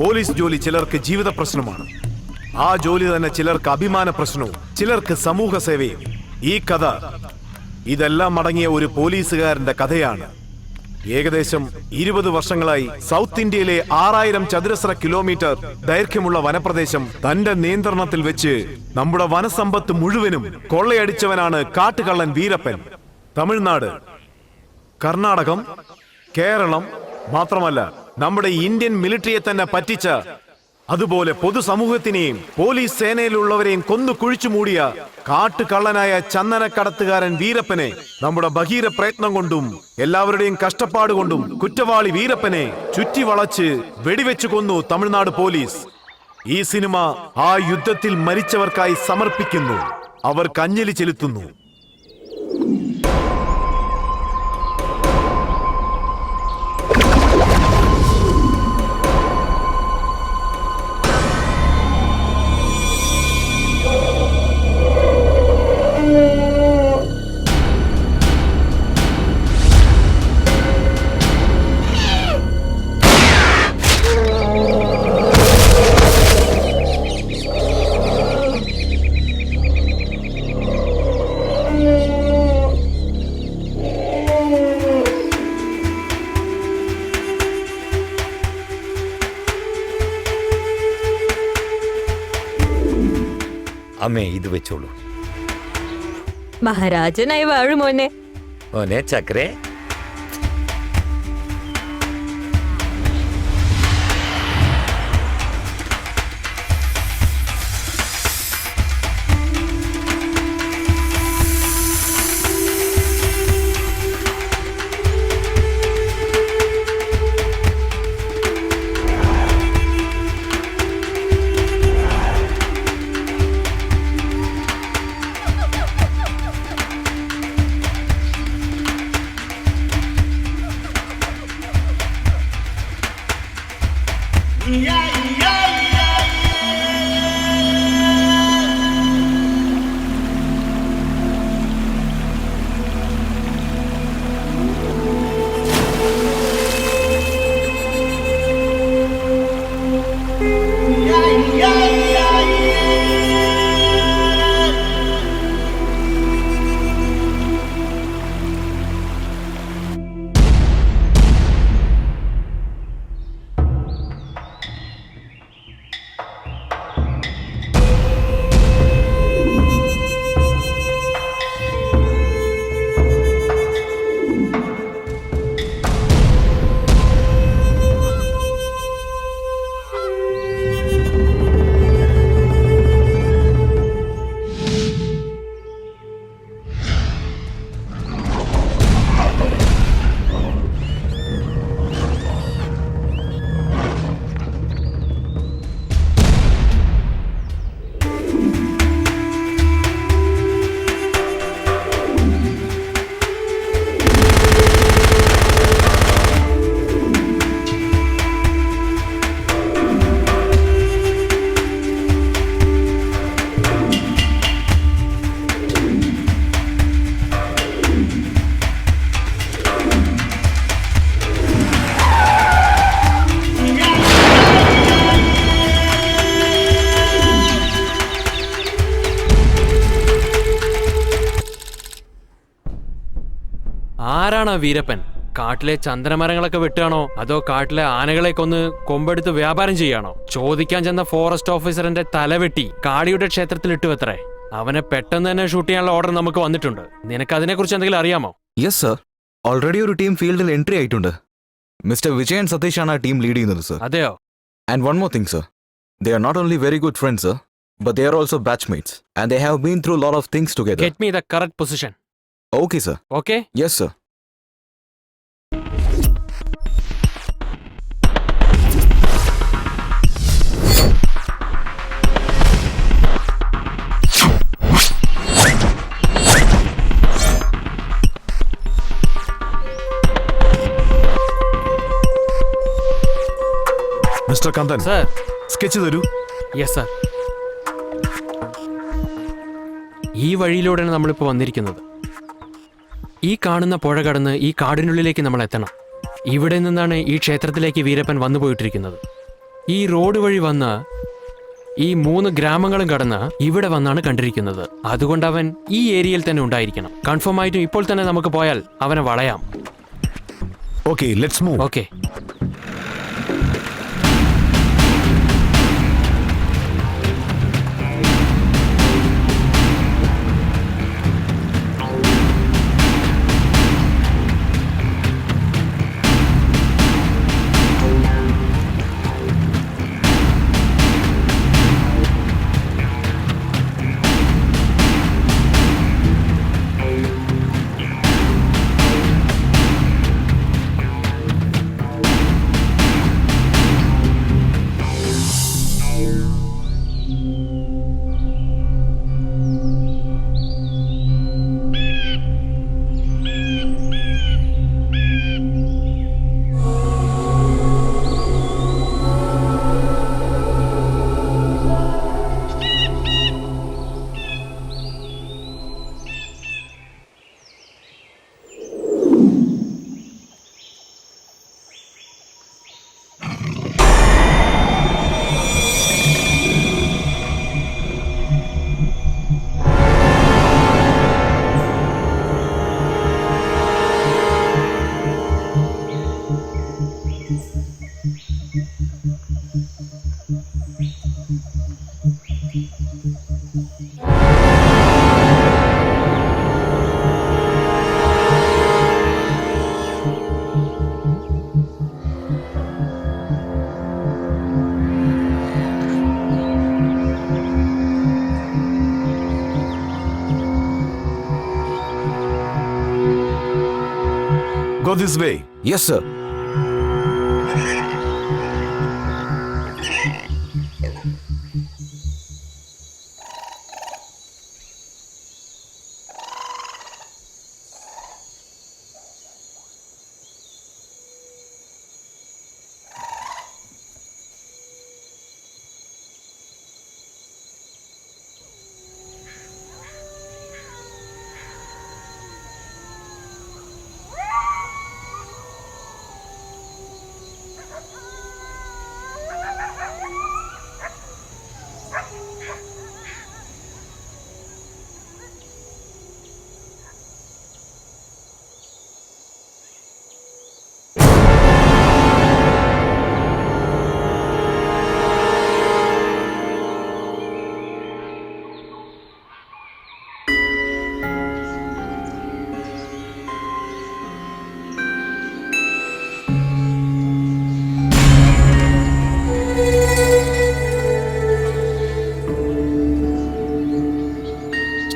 Police ജോലി ചിലർക്ക് ജീവിത പ്രശ്നമാണ്. ആ ജോലി തന്നെ ചിലർക്ക് അഭിമാന പ്രശ്നവും, ചിലർക്ക് സമൂഹ സേവയും. ഈ കഥ ഇതെല്ലാം അടങ്ങിയ ഒരു പോലീസുകാരന്റെ കഥയാണ്. ഏകദേശം 20 വർഷങ്ങളായി സൗത്ത് ഇന്ത്യയിലെ 6000 ചതുരശ്ര കിലോമീറ്റർ ദൈർഘ്യമുള്ള വനപ്രദേശം തന്റെ നിയന്ത്രണത്തിൽ വെച്ച് നമ്മുടെ വനസമ്പത്ത് മുഴുവനും കൊള്ളയടിച്ചവനാണ് കാട്ടുകള്ളൻ വീരപ്പൻ. തമിഴ്നാട്, കർണാടകം, കേരളം മാത്രമല്ല, നമ്മുടെ ഇന്ത്യൻ മിലിറ്ററിയെ തന്നെ പറ്റിച്ച, അതുപോലെ പൊതുസമൂഹത്തിനെയും പോലീസ് സേനയിലുള്ളവരെയും കൊന്നു കുഴിച്ചു മൂടിയ കാട്ടുകള്ളനായ ചന്ദനക്കടത്തുകാരൻ വീരപ്പനെ നമ്മുടെ ബഹീര പ്രയത്നം കൊണ്ടും എല്ലാവരുടെയും കഷ്ടപ്പാട് കൊണ്ടും കുറ്റവാളി വീരപ്പനെ ചുറ്റി വളച്ച് വെടിവെച്ചു കൊന്നു തമിഴ്നാട് പോലീസ്. ഈ സിനിമ ആ യുദ്ധത്തിൽ മരിച്ചവർക്കായി സമർപ്പിക്കുന്നു, അവർക്ക് അഞ്ജലി ചെലുത്തുന്നു. അമ്മേ, ഇത് വെച്ചോളൂ. മഹാരാജനായി വാഴു മോനെ. മോനെ ചക്രേ. ആരാണ് വീരപ്പൻ? കാട്ടിലെ ചന്ദനമരങ്ങളൊക്കെ വെട്ടുകയാണോ അതോ കാട്ടിലെ ആനകളെ കൊന്ന് കൊമ്പെടുത്ത് വ്യാപാരം ചെയ്യാണോ? ചോദിക്കാൻ ചെന്ന ഫോറസ്റ്റ് ഓഫീസറിന്റെ തലവെട്ടി കാളിയുടെ ക്ഷേത്രത്തിൽ ഇട്ടുവത്രേ. അവനെ പെട്ടെന്ന് തന്നെ ഷൂട്ട് ചെയ്യാനുള്ള ഓർഡർ നമുക്ക് വന്നിട്ടുണ്ട്. നിനക്ക് അതിനെക്കുറിച്ച് എന്തെങ്കിലും അറിയാമോ? യെസ് സർ, ഓൾറെഡി ഒരു ടീം ഫീൽഡിൽ എൻട്രി ആയിട്ടുണ്ട്. മിസ്റ്റർ വിജയൻ സതീഷ് ആണ് ആ ടീം ലീഡ് ചെയ്യുന്നത് സർ. അതെയോ? And one more thing sir, they are not only very good friends sir, but they are also batchmates and they have been through a lot of things together. Get me the correct position. Okay sir. Okay? Yes sir. Mister Kandan, sir. Sketch തരൂ. Yes sir. ഈ വഴിയിലൂടെയാണ് നമ്മളിപ്പോൾ വന്നിരിക്കുന്നത്. ഈ കാണുന്ന പുഴ കടന്ന് ഈ കാടിനുള്ളിലേക്ക് നമ്മൾ എത്തണം. ഇവിടെ നിന്നാണ് ഈ ക്ഷേത്രത്തിലേക്ക് വീരപ്പൻ വന്നു പോയിട്ടിരിക്കുന്നത്. ഈ റോഡ് വഴി വന്ന് ഈ 3 ഗ്രാമങ്ങളും കടന്ന് ഇവിടെ വന്നാണ് കണ്ടിരിക്കുന്നത്. അതുകൊണ്ട് അവൻ ഈ ഏരിയയിൽ തന്നെ ഉണ്ടായിരിക്കണം. കൺഫേം ആയിട്ടും ഇപ്പോൾ തന്നെ നമുക്ക് പോയാൽ അവനെ വളയാം. Okay, let's move. Okay. Go this way. Yes, sir.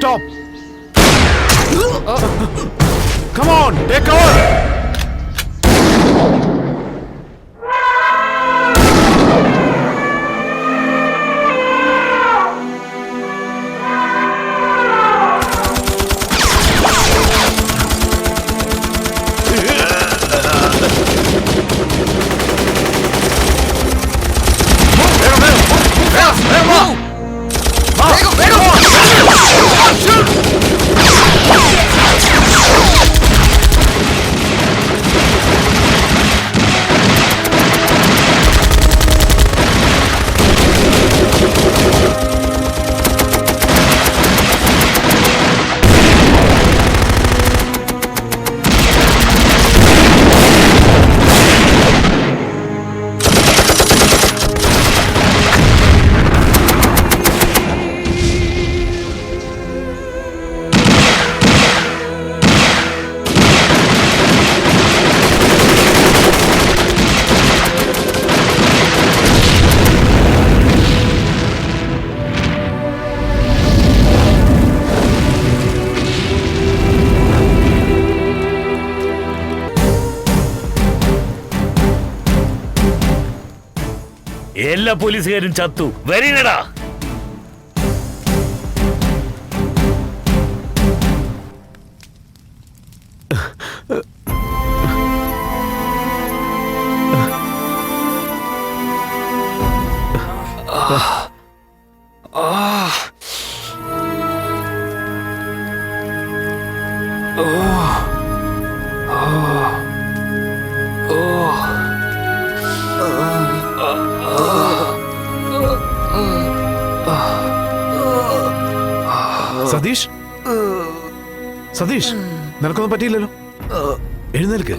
Stop! Come on, take cover! എല്ലാ പോലീസുകാരും ചത്തു. വരീനടാ. Oh. സതീഷ് സതീഷ് നിനക്കൊന്നും പറ്റിയില്ലല്ലോ. എഴുന്നേൽക്ക്.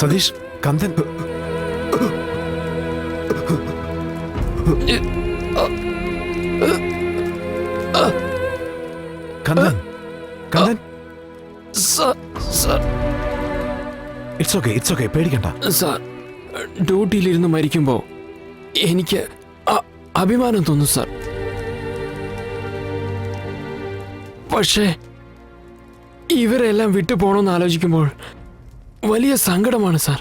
സതീഷ്, കന്ദൻ. കന്ദൻ, കന്ദൻ. ഇറ്റ്സ് ഓക്കെ, പേടിക്കണ്ട. സാർ, ഡ്യൂട്ടിയിലിരുന്ന് മരിക്കുമ്പോ എനിക്ക് അഭിമാനം തോന്നും സാർ. പക്ഷേ ഇവരെല്ലാം വിട്ടു പോകണമെന്ന് ആലോചിക്കുമ്പോൾ വലിയ സങ്കടമാണ് സാർ.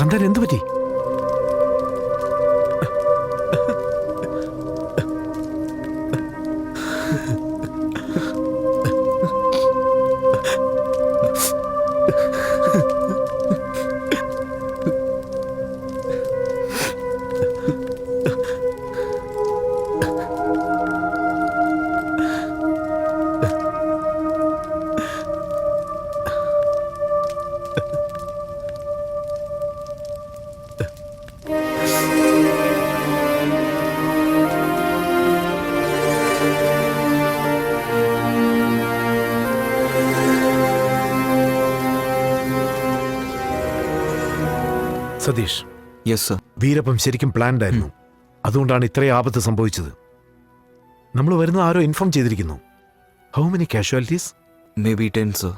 കന്ദൻ, എന്തു പറ്റി? Satheesh, Yes, sir. വീരപ്പൻ ശരിക്കും പ്ലാൻഡ് ആയിരുന്നു. അതുകൊണ്ടാണ് ഇത്രയും ആപത്ത് സംഭവിച്ചത്. നമ്മൾ വരുന്ന ആരോ ഇൻഫോം ചെയ്തിരിക്കുന്നു. How many casualties? Maybe 10, sir.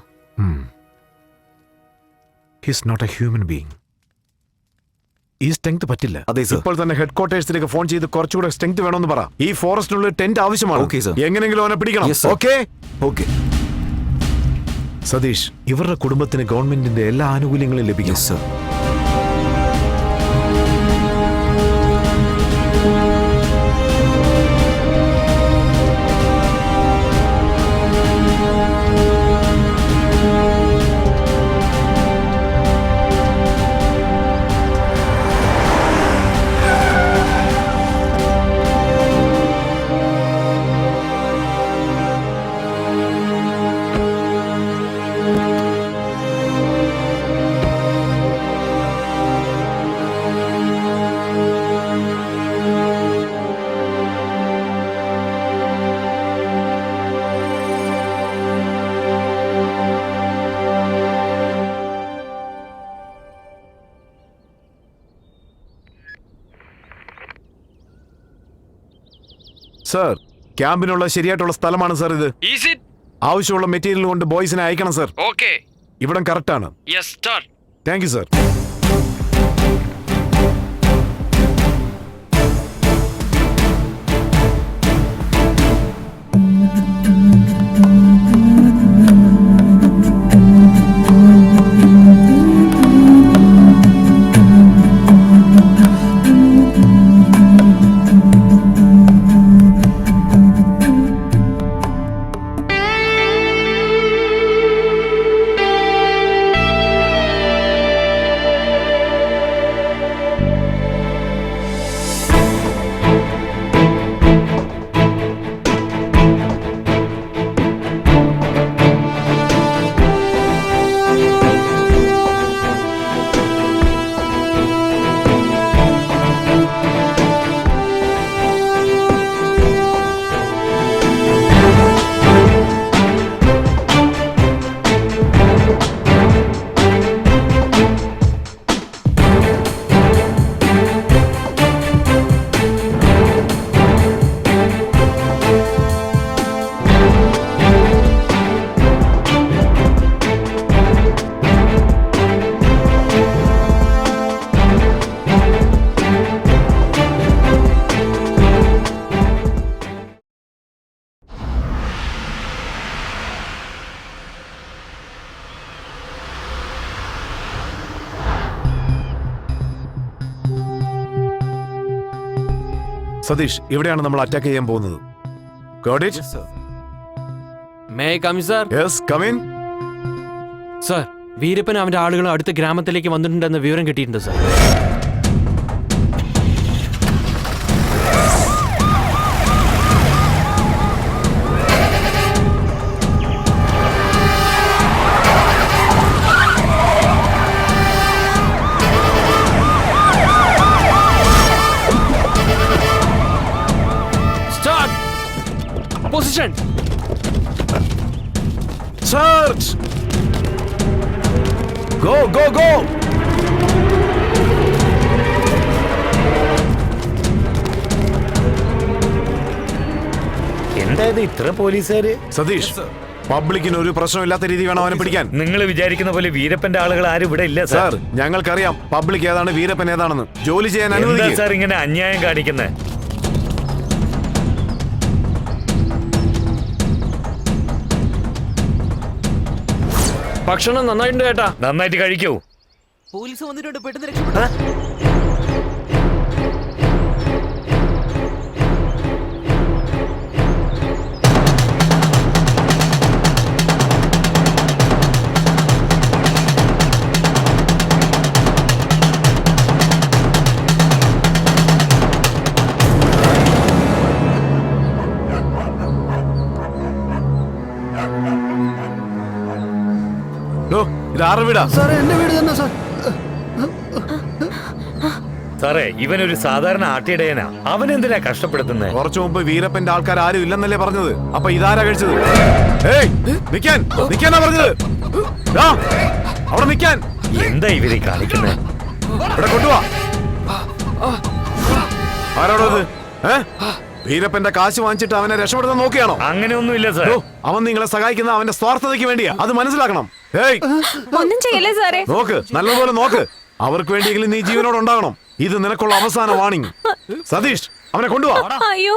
His not a human being. ഈ സ്ട്രെങ്ത് പറ്റില്ല. അതെ, sir. ഇപ്പോൾ തന്നെ ഹെഡ് ക്വാർട്ടേഴ്സിലേക്ക് ഫോൺ ചെയ്ത് കുറച്ചുകൂടെ സ്ട്രെങ്ത് വേണമെന്ന് പറ. ഈ ഫോറസ്റ്റിനുള്ള ടെന്റ് ആവശ്യമാണ്. Okay, sir. എങ്ങനെങ്കിലും അവനെ പിടിക്കണം. Yes, sir. Okay? Okay. Satish, ഇവരുടെ കുടുംബത്തിന് ഗവൺമെന്റിന്റെ എല്ലാ ആനുകൂല്യങ്ങളും ലഭിക്കും. Yes, sir. സർ, ക്യാമ്പിനുള്ള ശരിയായിട്ടുള്ള സ്ഥലമാണ് സർ ഇത്. ആവശ്യമുള്ള മെറ്റീരിയൽ കൊണ്ട് ബോയ്സിനെ അയക്കണം സർ. ഓക്കെ, ഇവിടം കറക്റ്റ് ആണ്. Yes sir. Thank you sir. Satheesh, ഇവിടെയാണ് നമ്മൾ അറ്റാക്ക് ചെയ്യാൻ പോകുന്നത്. Got it? Yes, sir. May I come sir? Yes, come in. Sir, Veerappan അവന്റെ ആളുകൾ അടുത്ത ഗ്രാമത്തിലേക്ക് വന്നിട്ടുണ്ടെന്ന് വിവരം കിട്ടിയിട്ടുണ്ട് sir. Position. Search. Go go go. എന്തായത് ഇത്ര പോലീസുകാര്? സതീഷ്, പബ്ലിക്കിന് ഒരു പ്രശ്നമില്ലാത്ത രീതി വേണം അവനെ പിടിക്കാൻ. നിങ്ങൾ വിചാരിക്കുന്ന പോലെ വീരപ്പന്റെ ആളുകൾ ആരും ഇവിടെ ഇല്ല സാർ, ഞങ്ങൾക്കറിയാം പബ്ലിക് ഏതാണ് വീരപ്പൻ ഏതാണെന്ന്. ജോലി ചെയ്യാൻ എന്താ അനുവദിക്കുക. സാർ ഇങ്ങനെ അന്യായം കാണിക്കുന്നത്? ഭക്ഷണം നന്നായിട്ടുണ്ട് ചേട്ടാ. നന്നായിട്ട് കഴിക്കൂ. പോലീസ് വന്നിട്ടുണ്ട്, പെട്ടെന്ന് രക്ഷപ്പെട്ടു. ഇത് ആറ് വീടാ? സാറേ, എന്റെ വീട് തന്നെ സാർ. സാറേ, ഇവനൊരു സാധാരണ ആട്ടിയിടയനാ. അവൻ എന്തിനാ കഷ്ടപ്പെടുത്തുന്നത്? കുറച്ചു മുമ്പ് വീരപ്പന്റെ ആൾക്കാർ ആരും ഇല്ലെന്നല്ലേ പറഞ്ഞത്? അപ്പൊ ഇതാരാ കഴിച്ചത്? ഏയ്, നിക്കാനാ പറഞ്ഞത്. ദാ, അവിടെ നിക്കാൻ. എന്താ ഇവര് കാണിക്കുന്നത്? ഇവിടെ കൊണ്ടുവാ. ആരോടത്? വീരപ്പന്റെ കാശ് വാങ്ങിച്ചിട്ട് അവനെ രക്ഷപ്പെടുത്താൻ നോക്കിയാണോ? അങ്ങനെയൊന്നുമില്ല സാർ. അവൻ നിങ്ങളെ സഹായിക്കുന്ന അവന്റെ സ്വാർത്ഥതയ്ക്ക് വേണ്ടിയാ. അത് മനസ്സിലാക്കണം. ഏയ്, ഒന്നും ചെയ്യല്ലേ സാറേ. നോക്ക്, നല്ലപോലെ നോക്ക്. അവർക്ക് വേണ്ടിയെങ്കിലും നീ ജീവനോട് ഉണ്ടാകണം. ഇത് നിനക്കുള്ള അവസാന വാണിംഗ്. സതീഷ്, അവനെ കൊണ്ടുവാ. അയ്യോ,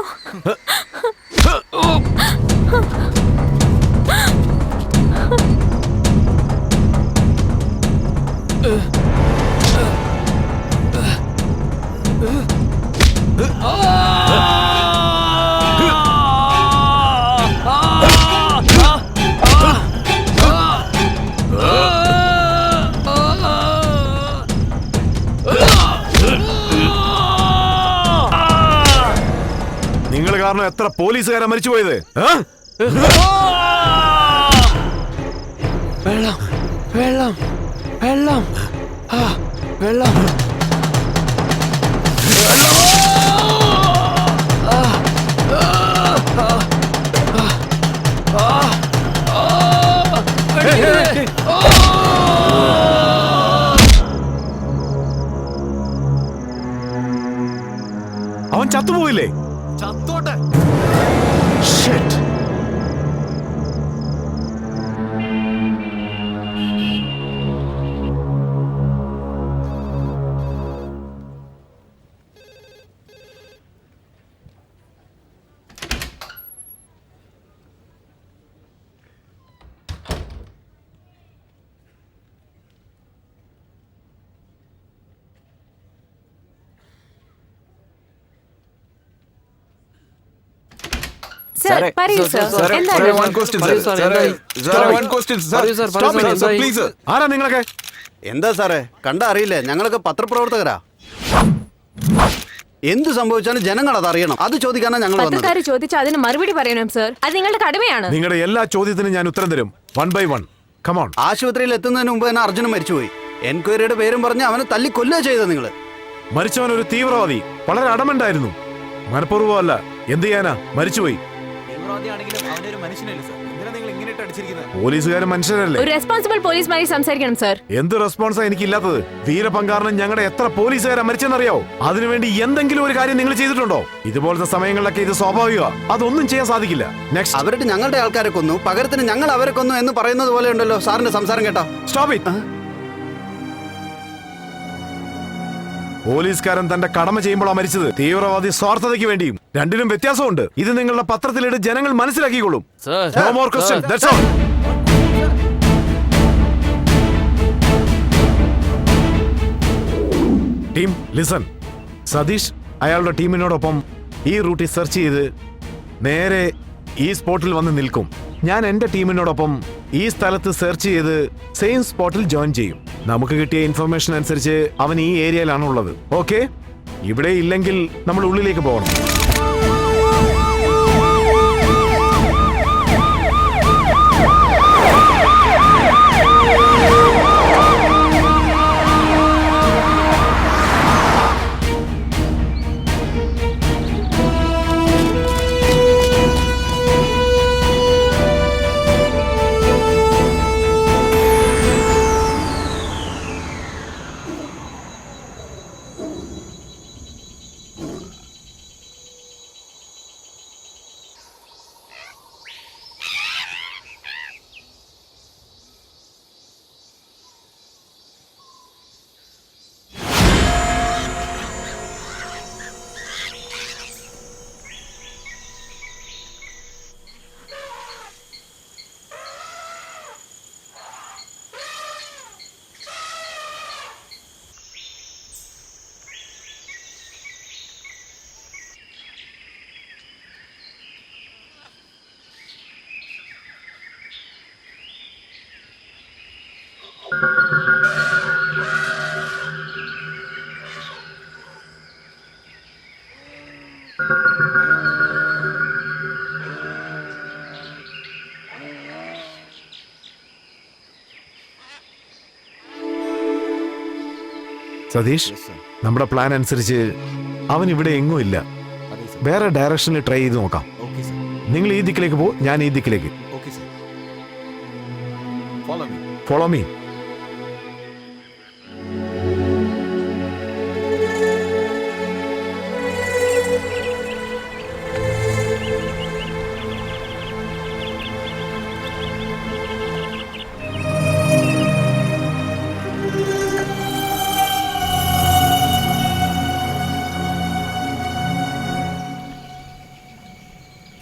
നിങ്ങൾ കാരണം എത്ര പോലീസുകാരാ മരിച്ചുപോയത്? വെള്ളം വെള്ളം വെള്ളം വെള്ളം. അവൻ ചത്തുപോയില്ലേ? ചത്തോട്ടെ. Shit. സാർ പറയൂ സാർ. എന്താണ്? ആരാ നിങ്ങളൊക്കെ? എന്താ സാറേ, കണ്ടാ അറിയില്ലേ? ഞങ്ങളൊക്കെ പത്രപ്രവർത്തകരാ. എന്ത് സംഭവിച്ചാലും ജനങ്ങൾ അത് അറിയണം. അത് ചോദിക്കാനാ ഞങ്ങൾ വന്നത്. പത്രക്കാര് ചോദിച്ചാൽ അതിന് മറുപടി പറയണം സാർ. അത് നിങ്ങളുടെ കടമയാണ്. നിങ്ങളുടെ എല്ലാ ചോദ്യത്തിനും ഞാൻ ഉത്തരം തരും. 1 by 1. Come on. ആശുപത്രിയിൽ എത്തുന്നതിന് മുമ്പ് തന്നെ അർജുനൻ മരിച്ചുപോയി. എൻക്വയറിയുടെ പേരും പറഞ്ഞ് അവനെ തല്ലി കൊല്ലുക ചെയ്തത് നിങ്ങള്. മരിച്ചവൻ ഒരു തീവ്രവാദി. വളരെ അടമുണ്ടായിരുന്നു. മനഃപൂർവ്വമല്ല. എന്ത് ചെയ്യാനാ? മരിച്ചുപോയി. പോലീസുകാരൻ മനുഷ്യരല്ലേ? ഒരു റെസ്പോൺസിബിൾ പോലീസുമായി സംസാരിക്കണം സാർ. എന്ത് റെസ്പോൺസാ എനിക്കില്ലാത്തത്? വീരപ്പൻ കാരണം ഞങ്ങളുടെ എത്ര പോലീസുകാരാ മരിച്ചെന്നറിയാവോ? അതിനുവേണ്ടി എന്തെങ്കിലും ഒരു കാര്യം നിങ്ങൾ ചെയ്തിട്ടുണ്ടോ? ഇതുപോലത്തെ സമയങ്ങളിലൊക്കെ ഇത് സ്വാഭാവിക. അതൊന്നും ചെയ്യാൻ സാധിക്കില്ല. നെക്സ്റ്റ്. അവരുടെ ഞങ്ങളുടെ ആൾക്കാരെ കൊന്നു, പകരത്തിന് ഞങ്ങൾ അവരെ കൊന്നു എന്ന് പറയുന്നത് പോലെ ഉണ്ടല്ലോ സാറിന്റെ സംസാരം കേട്ടാ. Stop it. പോലീസുകാരൻ തന്റെ കടമ ചെയ്യുമ്പോഴാണ് മരിച്ചത്. തീവ്രവാദി സ്വാർത്ഥതയ്ക്ക് വേണ്ടിയും. രണ്ടിനും വ്യത്യാസമുണ്ട്. ഇത് നിങ്ങളുടെ പത്രത്തിലിട്ട് ജനങ്ങൾ മനസ്സിലാക്കിക്കൊള്ളും. No more question. That's all. Team listen. Satish അയാളുടെ ടീമിനോടൊപ്പം ഈ റൂട്ടിൽ സെർച്ച് ചെയ്ത് നേരെ ഈ സ്പോട്ടിൽ വന്ന് നിൽക്കും. ഞാൻ എന്റെ ടീമിനോടൊപ്പം ഈ സ്ഥലത്ത് സെർച്ച് ചെയ്ത് സെയിം സ്പോട്ടിൽ ജോയിൻ ചെയ്യും. നമുക്ക് കിട്ടിയ ഇൻഫർമേഷൻ അനുസരിച്ച് അവൻ ഈ ഏരിയയിലാണ് ഉള്ളത്. ഓക്കെ? ഇവിടെ ഇല്ലെങ്കിൽ നമ്മൾ ഉള്ളിലേക്ക് പോകണം. സതീഷ്, നമ്മുടെ പ്ലാൻ അനുസരിച്ച് അവൻ ഇവിടെ എങ്ങും ഇല്ല. വേറെ ഡയറക്ഷനിൽ ട്രൈ ചെയ്ത് നോക്കാം. നിങ്ങൾ ഈ ദിക്കിലേക്ക് പോ, ഞാൻ ഈ ദിക്കിലേക്ക്. Follow me.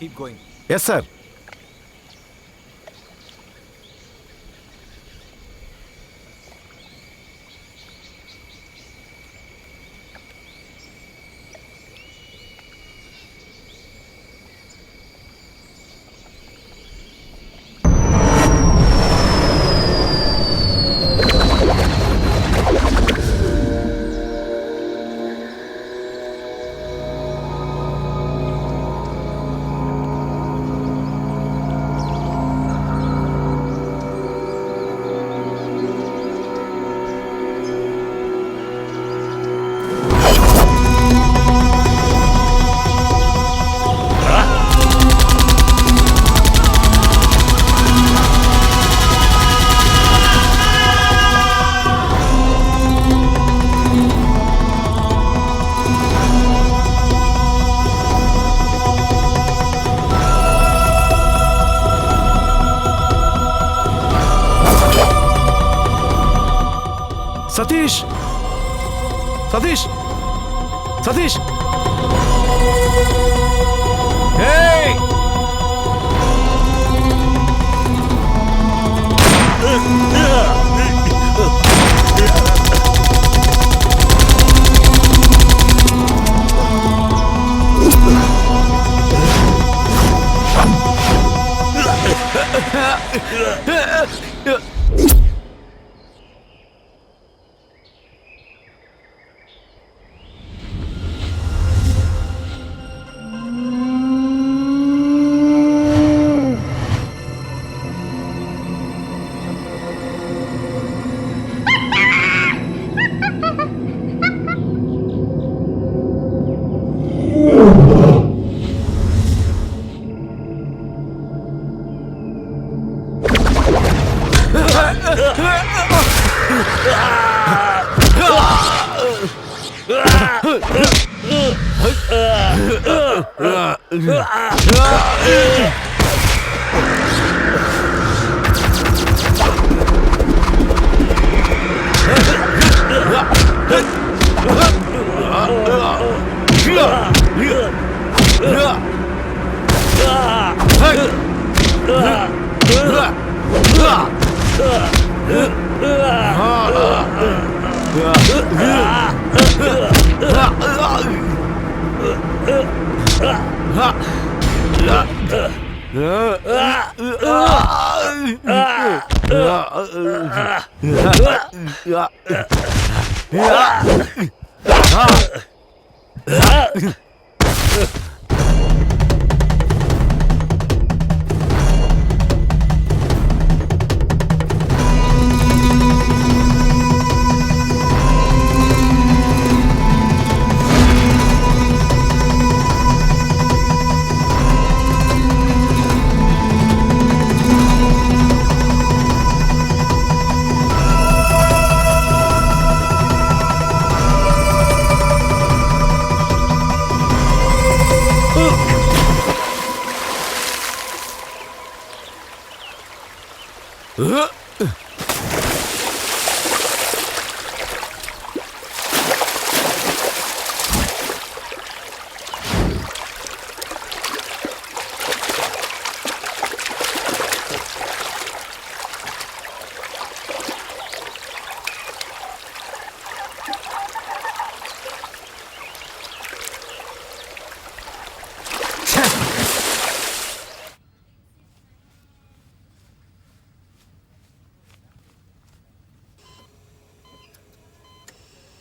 Keep going. Yes sir. Satheesh, Satheesh, Satheesh. Hey!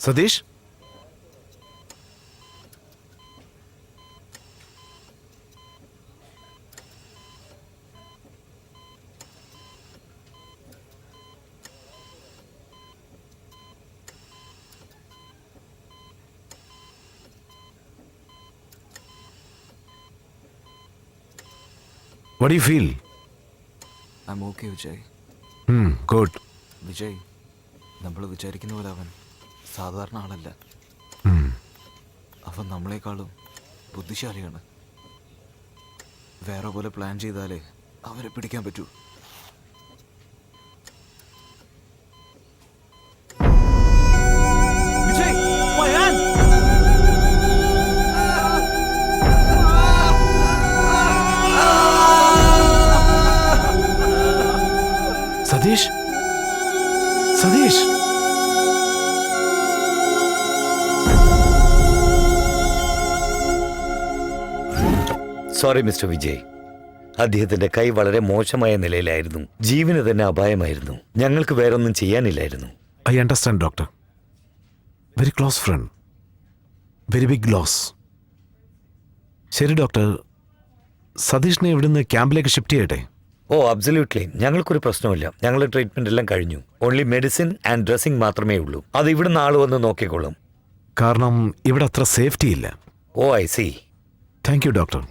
Satheesh, what you feel? I'm okay, Vijay. Good. Vijay, നമ്മൾ വിചാരിക്കുന്ന പോലെ അവൻ സാധാരണ ആളല്ല. അവൻ നമ്മളെക്കാളും ബുദ്ധിശാലിയാണ്. വേറെ പോലെ പ്ലാൻ ചെയ്താലേ അവരെ പിടിക്കാൻ പറ്റൂ. Satish, Satish, sorry mister Vijay. അദ്ദേഹത്തിന്റെ കൈ വളരെ മോശമായ നിലയിലായിരുന്നു. ജീവന് തന്നെ അപായമായിരുന്നു. ഞങ്ങൾക്ക് വേറൊന്നും ചെയ്യാനില്ലായിരുന്നു. I understand doctor. Very close friend, very big loss. ശരി ഡോക്ടർ, സതീഷിനെ ഇവിടുന്ന് ക്യാമ്പിലേക്ക് ഷിഫ്റ്റ് ചെയ്യട്ടെ? ഓ അബ്സല്യൂട്ട്ലി, ഞങ്ങൾക്കൊരു പ്രശ്നമില്ല. ഞങ്ങളുടെ ട്രീറ്റ്മെന്റ് എല്ലാം കഴിഞ്ഞു. ഓൺലി മെഡിസിൻ ആൻഡ് ഡ്രസ്സിംഗ് മാത്രമേ ഉള്ളൂ. അത് ഇവിടുന്ന് ആൾ വന്ന് നോക്കിക്കോളും. കാരണം ഇവിടെ അത്ര സേഫ്റ്റി ഇല്ല. Oh I see. Thank you doctor.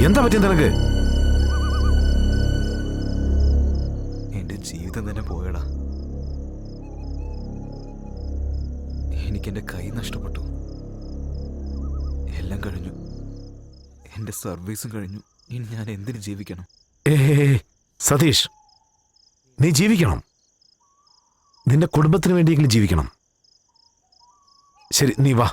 എന്താ പറ്റിയ നിനക്ക്? എൻ്റെ ജീവിതം തന്നെ പോയടാ. എനിക്കെൻ്റെ കൈ നഷ്ടപ്പെട്ടു. എല്ലാം കഴിഞ്ഞു. എൻ്റെ സർവീസും കഴിഞ്ഞു. ഇനി ഞാൻ എന്തിനു ജീവിക്കണം? സതീഷ്, നീ ജീവിക്കണം. നിന്റെ കുടുംബത്തിന് വേണ്ടിയെങ്കിലും ജീവിക്കണം. ശരി, നീ വാ.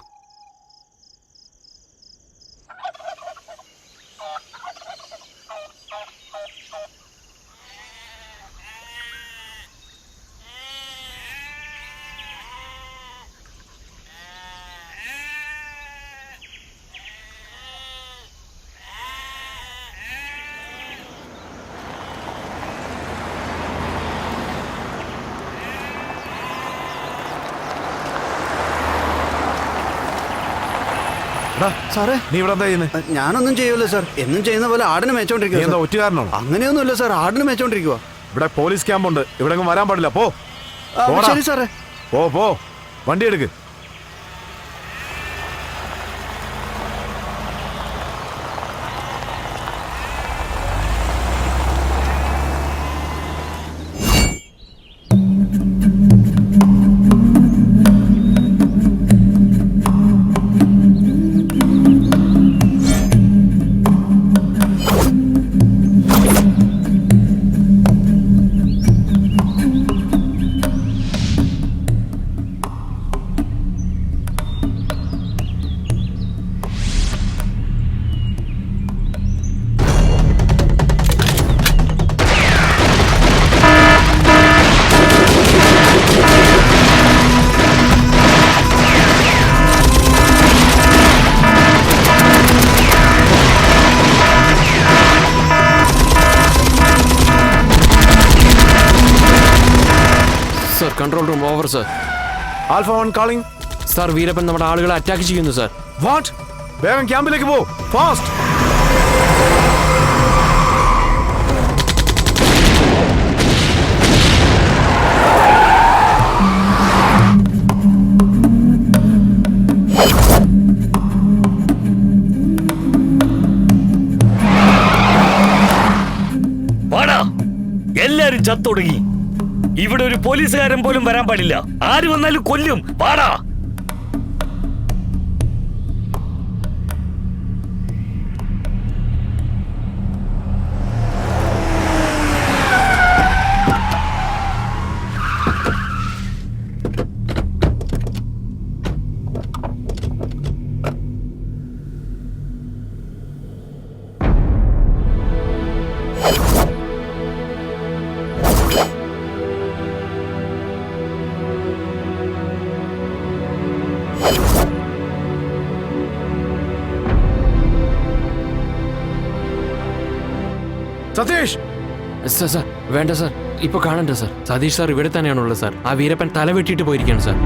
സാറേ, നീ ഇവിടെ എന്താ ചെയ്യുന്നത്? ഞാനൊന്നും ചെയ്യൂല സാർ. എന്നും ചെയ്യുന്ന പോലെ ആടിന് നീ മേച്ചോണ്ടിരിക്കുക. എന്താ ഒറ്റുകാരനാണോ? അങ്ങനെയൊന്നുമില്ല സാർ, ആടിന് മേച്ചോണ്ടിരിക്കുക. ഇവിടെ പോലീസ് ക്യാമ്പുണ്ട്. ഇവിടെ എങ്ങും വരാൻ പാടില്ല. പോ. പോടാ. ശരി സാറേ. പോ വണ്ടി എടുക്ക്. Sir, control room over sir. Alpha 1 calling. Sir, Veerappan നമ്മുടെ ആളുകളെ അറ്റാക്ക് ചെയ്യുന്നു സാർ. വാട്ട്? വേഗം ക്യാമ്പിലേക്ക് പോ. ഫാസ്റ്റ്. വാടാ, എല്ലാരും ചത്തൊടുങ്ങി. ഇവിടെ ഒരു പോലീസുകാരൻ പോലും വരാൻ പാടില്ല. ആര് വന്നാലും കൊല്ലും. വാടാ. സതീഷ്, സാർ വേണ്ട സാർ, ഇപ്പൊ കാണണ്ട സാർ. സതീഷ് സാർ ഇവിടെ തന്നെയാണുള്ളത് സാർ. ആ വീരപ്പൻ തല വെട്ടിയിട്ട് പോയിരിക്കുകയാണ് sir.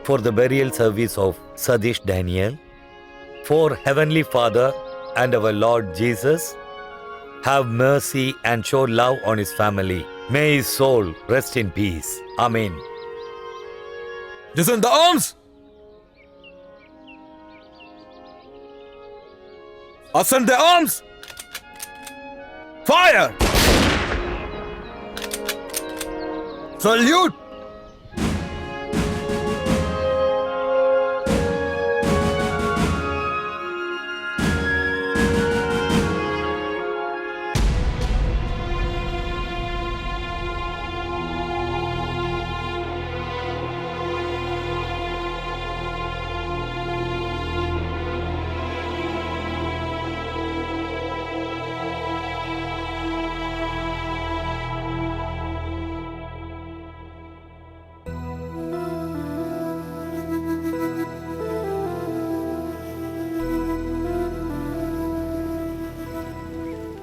for the burial service of Sadish Daniel, for Heavenly Father and our Lord Jesus, have mercy and show love on his family. May his soul rest in peace. Amen. Descend the arms! Ascend the arms! Fire! Salute!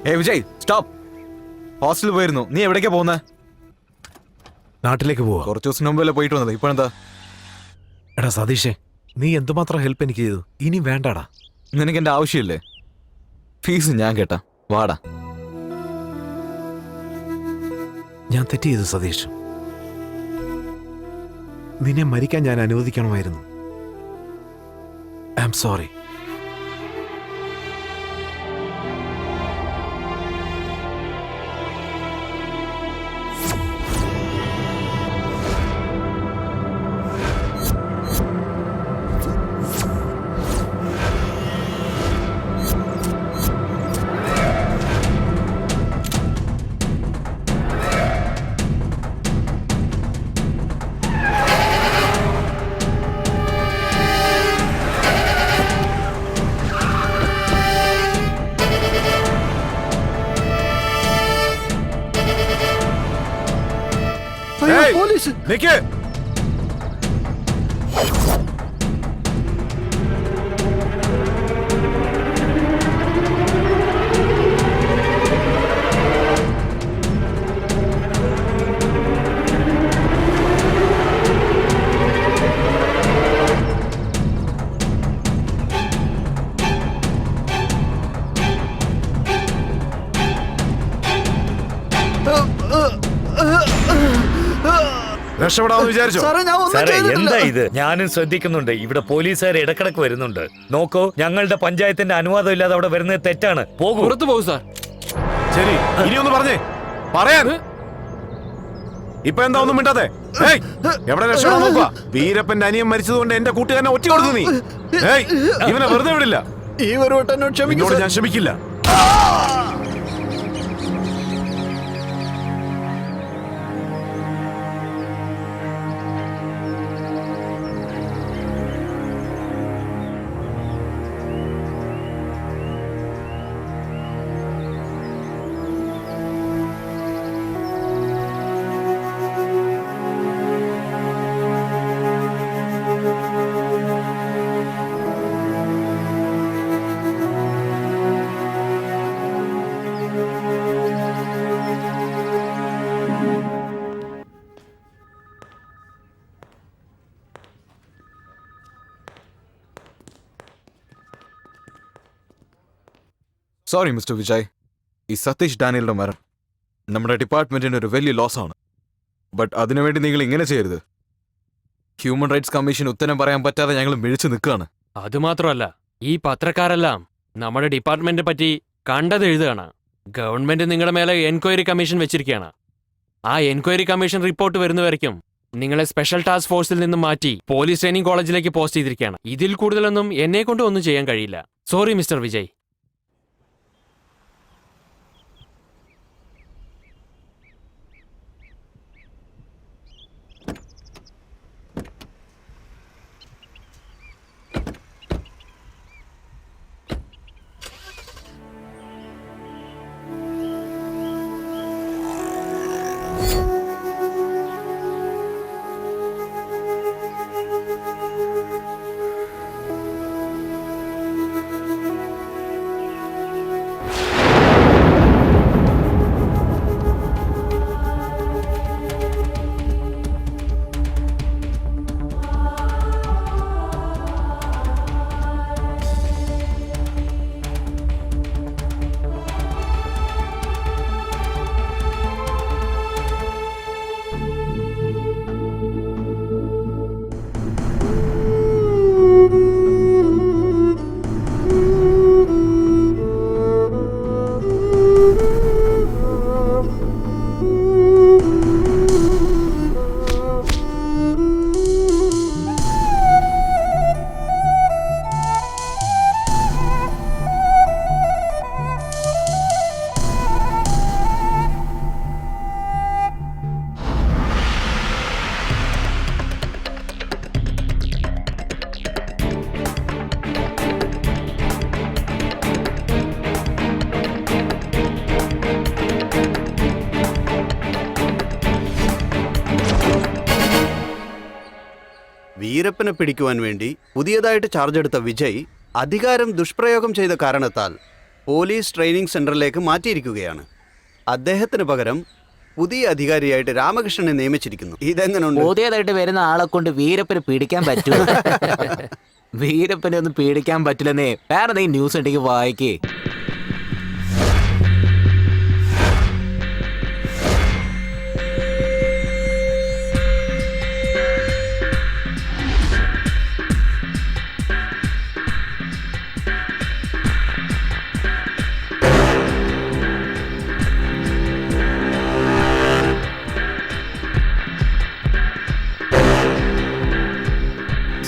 Hey Vijay, stop! ഹോസ്റ്റലിൽ പോയിരുന്നു. നീ എവിടേക്കാ പോകുന്നത്? നാട്ടിലേക്ക് പോവാ. കുറച്ച് ദിവസം മുമ്പല്ലേ പോയിട്ട് വന്നത്. ഇപ്പോഴെന്താ? എടാ സതീഷേ, നീ എന്തുമാത്രം ഹെൽപ്പ് എനിക്ക് ചെയ്തു. ഇനി വേണ്ടാടാ. നിനക്ക് എന്റെ ആവശ്യമില്ലേ? ഫീസ് ഞാൻ കേട്ടാ. വാടാ. ഞാൻ തെറ്റ് ചെയ്തു സതീഷ്. നിന്നെ മരിക്കാൻ ഞാൻ അനുവദിക്കണമായിരുന്നു. I am sorry. അയ്യോ, പോലീസ്! നിക്ക്. രക്ഷപ്പെടാമെന്ന് വിചാരിച്ചോ? സാറേ, ഞാൻ ഒന്നും സാറേ ചെയ്തിട്ടില്ല. എന്താ ഇത്? ഞാനും ശ്രദ്ധിക്കുന്നുണ്ട്. ഇവിടെ പോലീസുകാർ ഇടക്കിടക്ക് വരുന്നുണ്ട്. നോക്കൂ, ഞങ്ങളുടെ പഞ്ചായത്തിന്റെ അനുവാദം ഇല്ലാതെ അവിടെ വരുന്നത് തെറ്റാണ്. പോകൂ. പുറത്തു പോകും സാർ. ശരി, ഇനിയൊന്ന് പറഞ്ഞേ. പറയാൻ ഇപ്പൊ എന്താ ഒന്നും മിണ്ടാതെ? ഏയ്, എവിടെ രക്ഷപ്പെടാൻ നോക്കുക? വീരപ്പന്റെ അനിയൻ മരിച്ചതുകൊണ്ട് എന്റെ കൂട്ടുകാരനെ ഒറ്റ കൊടുത്തു നീ. ഏയ്, ഇവനെ വെറുതെ വിടില്ല. ഈ ഒരു വട്ടം എന്നോട് ക്ഷമിക്കൂ നിന്നോട് സാർ. ഞാൻ ക്ഷമിക്കില്ല. Sorry mister Vijay. ഈ സതീഷ് ഡാനിയലിന്റെ മരണം നമ്മുടെ ഡിപ്പാർട്ട്മെന്റിന് ഒരു വലിയ ലോസ് ആണ്. ബട്ട് അതിനുവേണ്ടി നിങ്ങൾ ഇങ്ങനെ ചെയ്യരുത്. ഹ്യൂമൻ റൈറ്റ്സ് കമ്മീഷൻ ഉത്തരം പറയാൻ പറ്റാതെ ഞങ്ങൾ മിഴിച്ചു നിൽക്കുകയാണ്. അതുമാത്രമല്ല, ഈ പത്രക്കാരെല്ലാം നമ്മുടെ ഡിപ്പാർട്ട്മെന്റിനെ പറ്റി കണ്ടത് എഴുതുകയാണ്. ഗവൺമെന്റ് നിങ്ങളുടെ മേലെ എൻക്വയറി കമ്മീഷൻ വെച്ചിരിക്കുകയാണ്. ആ എൻക്വയറി കമ്മീഷൻ റിപ്പോർട്ട് വരുന്നവരയ്ക്കും നിങ്ങളെ സ്പെഷ്യൽ ടാസ്ക് ഫോഴ്സിൽ നിന്നും മാറ്റി പോലീസ് ട്രെയിനിങ് കോളേജിലേക്ക് പോസ്റ്റ് ചെയ്തിരിക്കുകയാണ്. ഇതിൽ കൂടുതലൊന്നും എന്നെ കൊണ്ട് ഒന്നും ചെയ്യാൻ കഴിയില്ല. Sorry mister Vijay. വീരപ്പനെ പിടിക്കുവാൻ വേണ്ടി പുതിയതായിട്ട് ചാർജ് എടുത്ത വിജയ് അധികാരം ദുഷ്പ്രയോഗം ചെയ്ത കാരണത്താൽ പോലീസ് ട്രെയിനിങ് സെന്ററിലേക്ക് മാറ്റിയിരിക്കുകയാണ്. അദ്ദേഹത്തിന് പകരം പുതിയ അധികാരിയായിട്ട് രാമകൃഷ്ണനെ നിയമിച്ചിരിക്കുന്നു. ഇതെങ്ങനെയുണ്ട്? പുതിയതായിട്ട് വരുന്ന ആളെ കൊണ്ട് വീരപ്പനെ പിടിക്കാൻ പറ്റുമോ? വീരപ്പനെ ഒന്നും പേടിക്കാൻ പറ്റില്ലെന്നേ. വേറെ എന്തെങ്കിലും ന്യൂസ് ഉണ്ടെങ്കിൽ വായിക്കേ.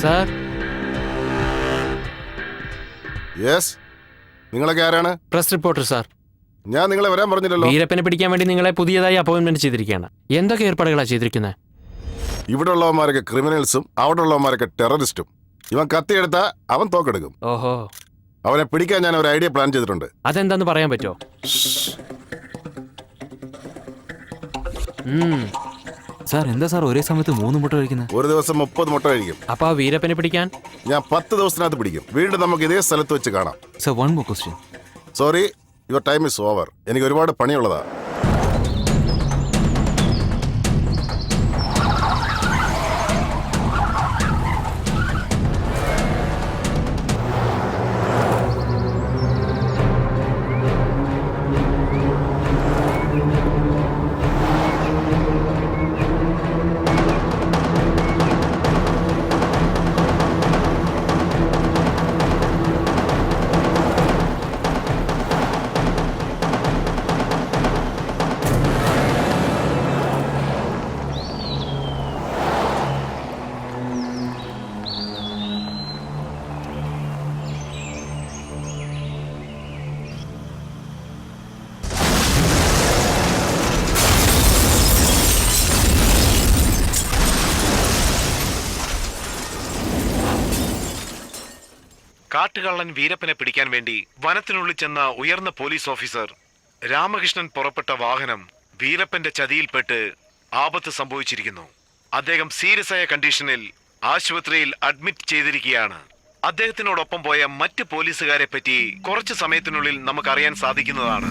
സാർ, യെസ്, നിങ്ങളൊക്കെ ആരാണ്? Press reporter sir. ഞാൻ നിങ്ങളെ വരാൻ പറഞ്ഞില്ലല്ലോ. വീരപ്പനെ പിടിക്കാൻ വേണ്ടി നിങ്ങളെ പുതിയതായി അപ്പോയിന്റ്മെന്റ് ചെയ്തിരിക്കുകയാണ്. എന്തൊക്കെ ഏർപ്പാടുകളാണ് ചെയ്തിരിക്കുന്നത്? ഇവിടെ ഉള്ളവന്മാരൊക്കെ ക്രിമിനൽസും അവിടെ ഉള്ളവന്മാരൊക്കെ ടെററിസ്റ്റും. ഇവൻ കത്തിയെടുത്താ അവൻ തോക്കെടുക്കും. ഓഹോ, അവനെ പിടിക്കാൻ ഞാൻ ഒരു ഐഡിയ പ്ലാൻ ചെയ്തിട്ടുണ്ട്. അതെന്താന്ന് പറയാൻ പറ്റുമോ? സാർ എന്താ സാർ ഒരേ സമയത്ത് 3 മുട്ട കഴിക്കുന്നത്? ഒരു ദിവസം 30 മുട്ട കഴിക്കും. അപ്പൊ ആ വീരപ്പനെ പിടിക്കാൻ ഞാൻ 10 ദിവസത്തിനകത്ത് പിടിക്കും. വീണ്ടും നമുക്ക് ഇതേ സ്ഥലത്ത് വെച്ച് കാണാം. Sir one more question. Sorry, your time is over. എനിക്ക് ഒരുപാട് പണിയുള്ളതാ. കാട്ടുകള്ളൻ വീരപ്പനെ പിടിക്കാൻ വേണ്ടി വനത്തിനുള്ളിൽ ചെന്ന ഉയർന്ന പോലീസ് ഓഫീസർ രാമകൃഷ്ണൻ പുറപ്പെട്ട വാഹനം വീരപ്പന്റെ ചതിയിൽപ്പെട്ട് ആപത്ത് സംഭവിച്ചിരിക്കുന്നു. അദ്ദേഹം സീരിയസ് ആയ കണ്ടീഷനിൽ ആശുപത്രിയിൽ അഡ്മിറ്റ് ചെയ്തിരിക്കുകയാണ്. അദ്ദേഹത്തിനോടൊപ്പം പോയ മറ്റ് പോലീസുകാരെ പറ്റി കുറച്ച് സമയത്തിനുള്ളിൽ നമുക്കറിയാൻ സാധിക്കുന്നതാണ്.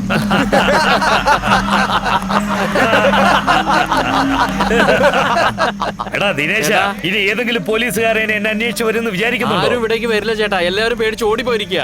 എടാ ദിനേശ, ഇനി ഏതെങ്കിലും പോലീസുകാരെ എന്നെ അന്വേഷിച്ചു വരുമെന്ന് വിചാരിക്കുന്നു? ആരും ഇവിടേക്ക് വരില്ല ചേട്ടാ, എല്ലാവരും പേടിച്ച് ഓടിപ്പോയിരിക്കുക.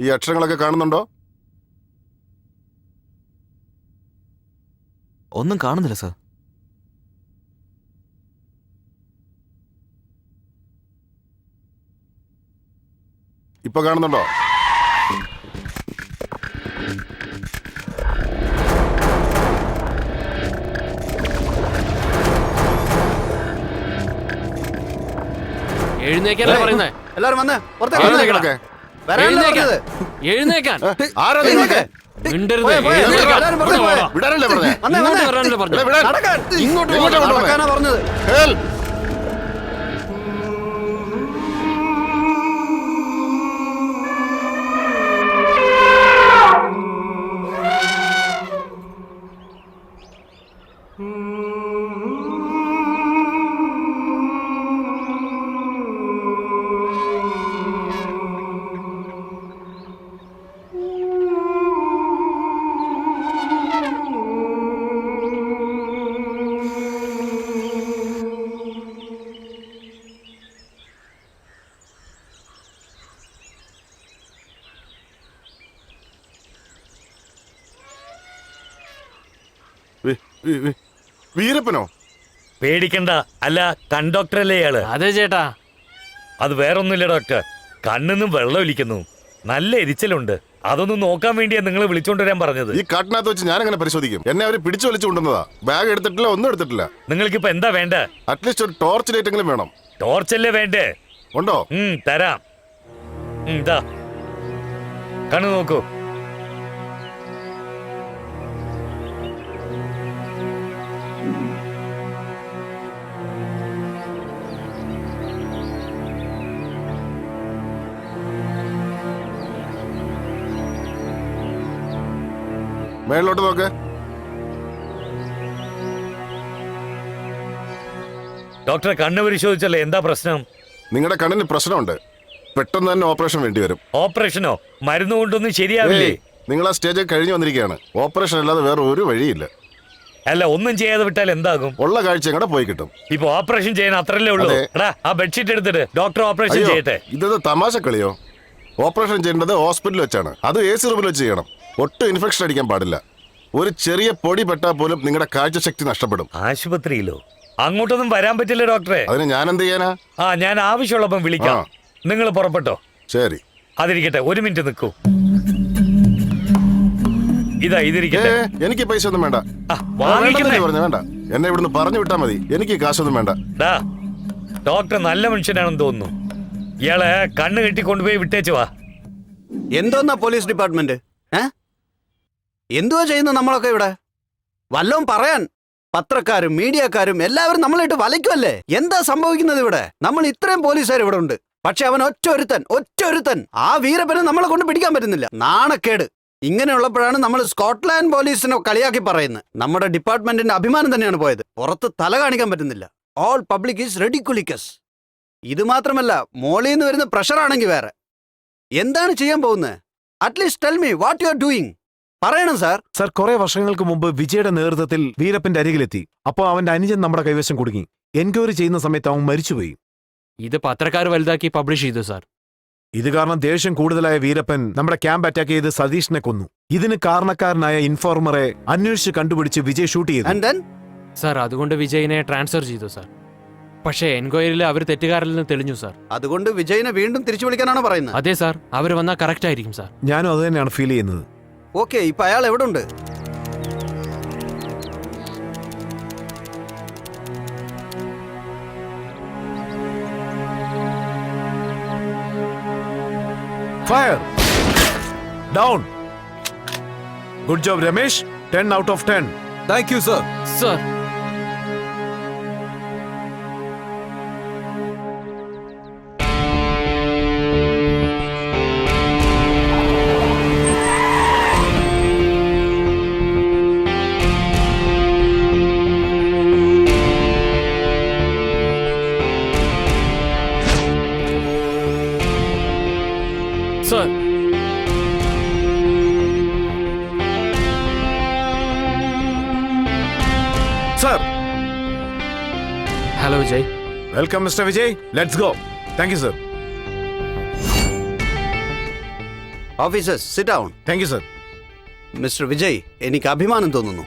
ഈ അക്ഷരങ്ങളൊക്കെ കാണുന്നുണ്ടോ? ഒന്നും കാണുന്നില്ല സാർ. ഇപ്പൊ കാണുന്നുണ്ടോ? എഴുന്നേക്കാനാ പറയുന്നേ. എല്ലാരും വന്നേ, പുറത്തേക്ക് ആരാ വന്നേ. നിങ്ങളൊക്കെ? വരാനല്ലേ എഴുന്നേക്കാൻ. പറഞ്ഞത്? എഴുന്നേക്കാൻ. ആരാ നിങ്ങളൊക്കെ? മിണ്ടരുത്. പോയെ, പോയെ, എഴുന്നേക്കാൻ. എല്ലാരും പുറത്തേക്ക് ഇവിടെ പോയെ. വാ. വിടാനല്ലേ പറഞ്ഞേ? വന്നേ, ഇങ്ങോട്ട് വന്നേ. വരാനല്ലേ പറഞ്ഞത്? ഇവിടെ വിടാൻ. നടക്കാൻ. ഇങ്ങോട്ട് നടക്കാനാ പറഞ്ഞത്. Help! വീരപ്പനോ? പേടിക്കണ്ട, അല്ല കണ്ടോക്ടറല്ലേ ഇയാള്? അതെ ചേട്ടാ. അത് വേറൊന്നുമില്ല ഡോക്ടർ, കണ്ണിന്നും വെള്ളം ഒലിക്കുന്നു, നല്ല എരിച്ചിലുണ്ട്. അതൊന്നും നോക്കാൻ വേണ്ടിയാ നിങ്ങൾ വിളിച്ചോണ്ടുവരാൻ പറഞ്ഞത്. ഈ കാട്ടിനകത്ത് വെച്ച് ഞാൻ എങ്ങനെ പരിശോധിക്കും? എന്നെ അവര് പിടിച്ചു വലിച്ചു കൊണ്ടുവന്നതാ. ബാഗ് എടുത്തിട്ടില്ല, ഒന്നും എടുത്തിട്ടില്ല. നിങ്ങൾക്കിപ്പോ എന്താ വേണ്ട? അറ്റ്ലീസ്റ്റ് ഒരു ടോർച്ച് ലൈറ്റ് എങ്കിലും വേണം. ടോർച്ചല്ലേ വേണ്ടേ? ഉണ്ടോ? തരാം. ഇതാ കണ്ണു നോക്കൂ. മേളിലോട്ട് നോക്ക്. ഡോക്ടറെ കണ്ണ് പരിശോധിച്ചല്ലേ, എന്താ പ്രശ്നം? നിങ്ങളുടെ കണ്ണിന് പ്രശ്നമുണ്ട്. പെട്ടെന്ന് തന്നെ ഓപ്പറേഷൻ വേണ്ടിവരും. ഓപ്പറേഷനോ? മരുന്ന് കൊണ്ടൊന്നും ശരിയാവില്ലേ? നിങ്ങൾ ആ സ്റ്റേജ് കഴിഞ്ഞു വന്നിരിക്കുകയാണ്. ഓപ്പറേഷൻ അല്ലാതെ വേറെ ഒരു വഴിയില്ല. അല്ല, ഒന്നും ചെയ്യാതെ വിട്ടാൽ എന്താകും? ഉള്ള കാഴ്ച കൂടെ പോയി കിട്ടും. ഇപ്പൊ ഓപ്പറേഷൻ ചെയ്യാൻ അത്രല്ലേ ഉള്ളൂ. അതെ. എടാ, ആ ബെഡ്ഷീറ്റ് എടുത്തിട്ട് ഡോക്ടർ ഓപ്പറേഷൻ അയ്യോ, ചെയ്യട്ടെ. ഇതത് തമാശ കളിയോ? ഓപ്പറേഷൻ ചെയ്യേണ്ടത് ഹോസ്പിറ്റലിൽ വെച്ചാണ്. അത് AC റൂമിൽ വെച്ച് ചെയ്യണം. ഒട്ടും ഇൻഫെക്ഷൻ അടിക്കാൻ പാടില്ല. ഒരു ചെറിയ പൊടി പെട്ടാൽ പോലും നിങ്ങളുടെ കാഴ്ചശക്തി നഷ്ടപ്പെടും. ആശുപത്രിയിലോ? അങ്ങോട്ടൊന്നും വരാൻ പറ്റില്ല ഡോക്ടറെ. അതിന് ഞാൻ എന്ത് ചെയ്യാനാ? ആ, ഞാൻ ആവശ്യമുള്ളപ്പം വിളിക്കാം. ആ. നിങ്ങൾ പുറപ്പെട്ടോ. ശരി. അതിരിക്കട്ടെ, ഒരു മിനിറ്റ് നിൽക്കൂ. ഇതാ ഇതിരിക്കട്ടെ. എനിക്ക് പൈസ ഒന്നും വേണ്ട. ആ, വാങ്ങിക്കട്ടെ. വേണ്ടെന്നല്ലേ പറഞ്ഞെ, വേണ്ട. എന്നെ ഇവിടുന്ന് പറഞ്ഞു വിട്ടാ മതി. എനിക്ക് കാശൊന്നും വേണ്ട. ഡാ, ഡോക്ടർ നല്ല മനുഷ്യനാണെന്ന് തോന്നുന്നു. ഇയാളെ കണ്ണ് കെട്ടി കൊണ്ടുപോയി വിട്ടേച്ചു വാ. എന്തോന്നാ പോലീസ് ഡിപ്പാർട്ട്മെന്റ്? എന്തുവാ ചെയ്യുന്ന നമ്മളൊക്കെ ഇവിടെ? വല്ലതും പറയാൻ പത്രക്കാരും മീഡിയക്കാരും എല്ലാവരും നമ്മളിട്ട് വലയ്ക്കുമല്ലേ? എന്താ സംഭവിക്കുന്നത് ഇവിടെ? നമ്മൾ ഇത്രയും പോലീസുകാർ ഇവിടെ ഉണ്ട്, പക്ഷെ അവൻ ഒറ്റൊരുത്തൻ ആ വീരപ്പനെ നമ്മളെ കൊണ്ട് പിടിക്കാൻ പറ്റുന്നില്ല. നാണക്കേട്. ഇങ്ങനെയുള്ളപ്പോഴാണ് നമ്മൾ സ്കോട്ട്ലാൻഡ് പോലീസിനെ കളിയാക്കി പറയുന്നത്. നമ്മുടെ ഡിപ്പാർട്ട്മെന്റിന്റെ അഭിമാനം തന്നെയാണ് പോയത്. പുറത്ത് തല കാണിക്കാൻ പറ്റുന്നില്ല. All public is ridiculous. ഇത് മാത്രമല്ല, മോളിൽ നിന്ന് വരുന്ന പ്രഷർ ആണെങ്കിൽ വേറെ. എന്താണ് ചെയ്യാൻ പോകുന്നത്? At least tell me what you are doing. പറയണം സാർ. സർ, കുറെ വർഷങ്ങൾക്ക് മുമ്പ് വിജയുടെ നേതൃത്വത്തിൽ വീരപ്പന്റെ അരികിലെത്തി. അപ്പോൾ അവന്റെ അനുജൻ നമ്മുടെ കൈവശം കുടുങ്ങി. എൻക്വയറി ചെയ്യുന്ന സമയത്ത് അവൻ മരിച്ചുപോയി. ഇത് പത്രക്കാർ വലുതാക്കി പബ്ലിഷ് ചെയ്തു സാർ. ഇത് കാരണം ദേഷ്യം കൂടുതലായ വീരപ്പൻ നമ്മുടെ ക്യാമ്പ് അറ്റാക്ക് ചെയ്ത് സതീഷിനെ കൊന്നു. ഇതിന് കാരണക്കാരനായ ഇൻഫോർമറെ അന്വേഷിച്ച് കണ്ടുപിടിച്ച് വിജയ് ഷൂട്ട് ചെയ്തു. ആൻഡ് ദെൻ സാർ, അതുകൊണ്ട് വിജയിനെ ട്രാൻസ്ഫർ ചെയ്തു സാർ. പക്ഷേ എൻക്വയറിയിൽ അവർ തെറ്റുകാരിൽ നിന്ന് തെളിഞ്ഞു സാർ. അതുകൊണ്ട് വിജയിനെ വീണ്ടും തിരിച്ചു വിളിക്കാനാണ് പറയുന്നത്. അതെ സാർ, അവർ വന്നാൽ കറക്റ്റ് ആയിരിക്കും സാർ. ഞാനും അത് തന്നെയാണ് ഫീൽ ചെയ്യുന്നത്. ഓക്കെ, ഇപ്പൊ അയാൾ എവിടെ ഉണ്ട്? Fire down. Good job Ramesh. 10 out of 10. Thank you sir. Sir, sir, sir, hello Vijay. Welcome mister Vijay. Let's go. Thank you sir. Officers sit down. Thank you sir. Mister Vijay, എനിക്ക് അഭിമാനം തോന്നുന്നു.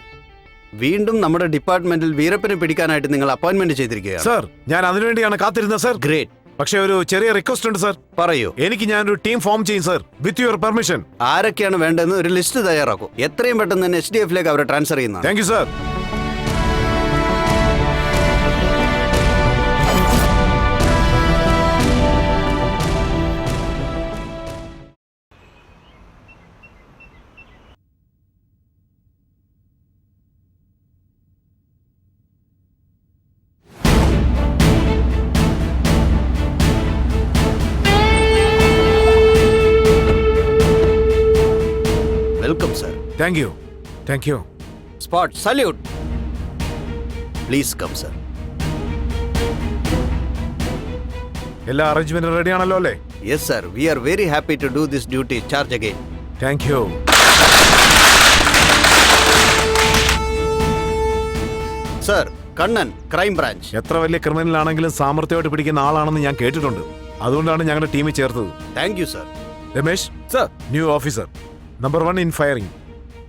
വീണ്ടും നമ്മുടെ ഡിപ്പാർട്ട്മെന്റിൽ വീരപ്പനെ പിടിക്കാനായിട്ട് നിങ്ങൾ അപ്പോയിന്റ്മെന്റ് ചെയ്തിരിക്കുകയാണ്. സർ, ഞാൻ അതിനുവേണ്ടിയാണ് കാത്തിരുന്നത് സർ. ഗ്രേറ്റ്. പക്ഷേ ഒരു ചെറിയ റിക്വസ്റ്റ് ഉണ്ട് സർ. പറയൂ. എനിക്ക് ഞാനൊരു ടീം ഫോം ചെയ്യും സർ, വിത്ത് യുവർ പെർമിഷൻ. ആരൊക്കെയാണ് വേണ്ടതെന്ന് ഒരു ലിസ്റ്റ് തയ്യാറാക്കൂ. എത്രയും പെട്ടെന്ന് തന്നെ HDF-ലേക്ക് അവരെ ട്രാൻസ്ഫർ ചെയ്യുന്നതാണ്. Thank you sir. Welcome sir. Thank you. Thank you. Spot salute. Please come sir. എല്ലാ അറേഞ്ച്മെന്റും റെഡി ആണല്ലോ അല്ലേ? Yes sir, we are very happy to do this duty charge again. Thank you. Sir, Kannan, crime branch. എത്ര വലിയ criminal ആണെങ്കിലും സാമർത്ഥ്യമായിട്ട് പിടിക്കുന്ന ആളാണെന്ന് ഞാൻ കേട്ടിട്ടുണ്ട്. അതുകൊണ്ടാണ് ഞങ്ങളുടെ ടീമിൽ ചേർത്തത്. Thank you sir. Ramesh sir. New officer, number 1 in firing.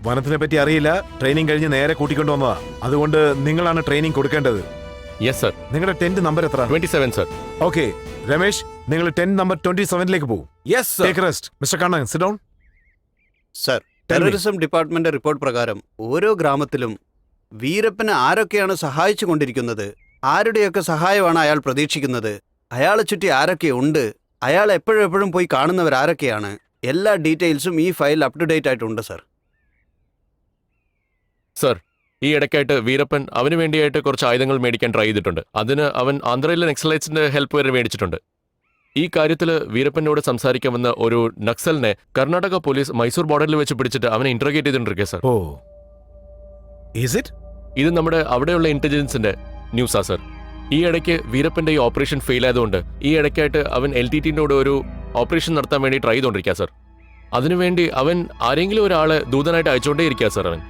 വനത്തിനെ പറ്റി അറിയില്ല, ട്രെയിനിങ് കഴിഞ്ഞ് നേരെ കൂട്ടിക്കൊണ്ടു വന്നതാ. അതുകൊണ്ട് നിങ്ങളാണ് ട്രെയിനിങ് കൊടുക്കേണ്ടത്. Yes sir. നിങ്ങളുടെ ടെന്റ് നമ്പർ എത്ര? 27 സർ. ഓക്കെ രമേശ്, നിങ്ങൾ ടെന്റ് നമ്പർ 27ലേക്ക് പോകും. Yes sir. Take rest. Mister Kannan, sit down. Sir, terrorism department report പ്രകാരം ഓരോ ഗ്രാമത്തിലും വീരപ്പനെ ആരൊക്കെയാണ് സഹായിച്ചു കൊണ്ടിരിക്കുന്നത്, ആരുടെയൊക്കെ സഹായമാണ് അയാൾ പ്രതീക്ഷിക്കുന്നത്, അയാളെ ചുറ്റി ആരൊക്കെ ഉണ്ട്, അയാൾ എപ്പോഴും പോയി കാണുന്നവരാരൊക്കെയാണ്, എല്ലാ ഡീറ്റെയിൽസും ഈ ഫയൽ അപ് ടു ഡേറ്റ് ആയിട്ടുണ്ട് സർ. സർ, ഈ ഇടയ്ക്കായിട്ട് വീരപ്പൻ അവന് വേണ്ടിയായിട്ട് കുറച്ച് ആയുധങ്ങൾ മേടിക്കാൻ ട്രൈ ചെയ്തിട്ടുണ്ട്. അതിന് അവൻ ആന്ധ്രയിലെ നക്സലൈറ്റ്സിന്റെ ഹെൽപ്പ് വരെ മേടിച്ചിട്ടുണ്ട്. ഈ കാര്യത്തിൽ വീരപ്പനോട് സംസാരിക്കാൻ വന്ന ഒരു നക്സലിനെ കർണാടക പോലീസ് മൈസൂർ ബോർഡറിൽ വെച്ച് പിടിച്ചിട്ട് അവനെ ഇന്റർഗേറ്റ് ചെയ്തിട്ടുണ്ടിരിക്കുക സർ. Oh, is it? ഇത് നമ്മുടെ അവിടെയുള്ള ഇന്റലിജൻസിന്റെ ന്യൂസാ സർ. ഈ ഇടയ്ക്ക് വീരപ്പന്റെ ഈ ഓപ്പറേഷൻ ഫെയിൽ ആയതുകൊണ്ട് ഈ ഇടയ്ക്കായിട്ട് അവൻ LTTനോട് ഒരു ഓപ്പറേഷൻ നടത്താൻ വേണ്ടി ട്രൈ ചെയ്തുകൊണ്ടിരിക്കുക സർ. അതിനുവേണ്ടി അവൻ ആരെങ്കിലും ഒരാളെ ദൂതനായിട്ട് അയച്ചുകൊണ്ടേ ഇരിക്കുക സർ. അവൻ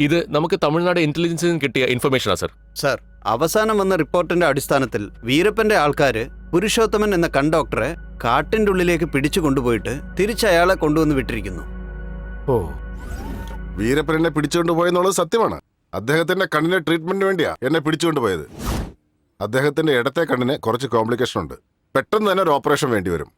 ഇത് നമുക്ക് തമിഴ്നാട് ഇന്റലിജൻസിൽ നിന്ന് കിട്ടിയ ഇൻഫർമേഷനാ സർ. സർ, അവസാനം വന്ന റിപ്പോർട്ടിന്റെ അടിസ്ഥാനത്തിൽ വീരപ്പന്റെ ആൾക്കാര് പുരുഷോത്തമൻ എന്ന കണ്ടോക്ടറെ കാട്ടിന്റെ ഉള്ളിലേക്ക് പിടിച്ചു കൊണ്ടുപോയിട്ട് തിരിച്ചയാളെ കൊണ്ടുവന്ന് വിട്ടിരിക്കുന്നു. ഓ, വീരപ്പൻ എന്നെ പിടിച്ചുകൊണ്ട് പോയെന്നുള്ളത് സത്യമാണ്. അദ്ദേഹത്തിന്റെ കണ്ണിന്റെ ട്രീറ്റ്മെന്റിന് വേണ്ടിയാ എന്നെ പിടിച്ചുകൊണ്ട് പോയത്. അദ്ദേഹത്തിന്റെ ഇടത്തെ കണ്ണിന് കുറച്ച് കോംപ്ലിക്കേഷൻ ഉണ്ട്. പെട്ടെന്ന് തന്നെ ഒരു ഓപ്പറേഷൻ വേണ്ടി വരും.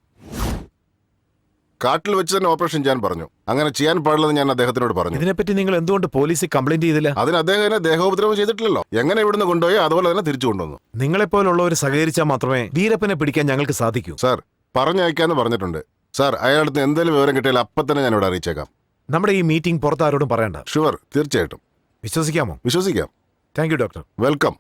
കാട്ടിൽ വെച്ച് തന്നെ ഓപ്പറേഷൻ ചെയ്യാൻ പറഞ്ഞു. അങ്ങനെ ചെയ്യാൻ പാടില്ലെന്ന് ഞാൻ അദ്ദേഹത്തിനോട് പറഞ്ഞു. ഇതിനെപ്പറ്റി നിങ്ങൾ എന്തുകൊണ്ട് പോലീസിൽ കംപ്ലൈന്റ് ചെയ്തില്ല? അതിന് അദ്ദേഹം എന്നെ ദേഹോപദ്രവം ചെയ്തിട്ടില്ലല്ലോ. എങ്ങനെ ഇവിടുന്ന് കൊണ്ടുപോയി അതുപോലെ തന്നെ തിരിച്ചു കൊണ്ടുവന്നു. നിങ്ങളെപ്പോലുള്ളവർ സഹകരിച്ചാൽ മാത്രമേ വീരപ്പനെ പിടിക്കാൻ ഞങ്ങൾക്ക് സാധിക്കൂ. സാർ, പറഞ്ഞയക്കാന്ന് പറഞ്ഞിട്ടുണ്ട്. സാർ, അയാളുടെ എന്തെങ്കിലും വിവരം കിട്ടിയാൽ അപ്പം തന്നെ ഞാൻ ഇവിടെ അറിയിച്ചേക്കാം. നമ്മുടെ ഈ മീറ്റിംഗ് പുറത്ത് ആരോടും പറയണ്ട. ഷുവർ, തീർച്ചയായിട്ടും വിശ്വസിക്കാമോ? വിശ്വസിക്കാം. Thank you doctor. Welcome.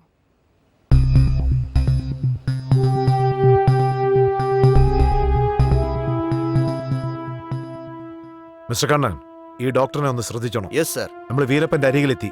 Mister Kannan, ഈ ഡോക്ടറിനെ ഒന്ന് ശ്രദ്ധിച്ചോണം. Yes sir. നമ്മൾ വീരപ്പന്റെ അരികിലെത്തി.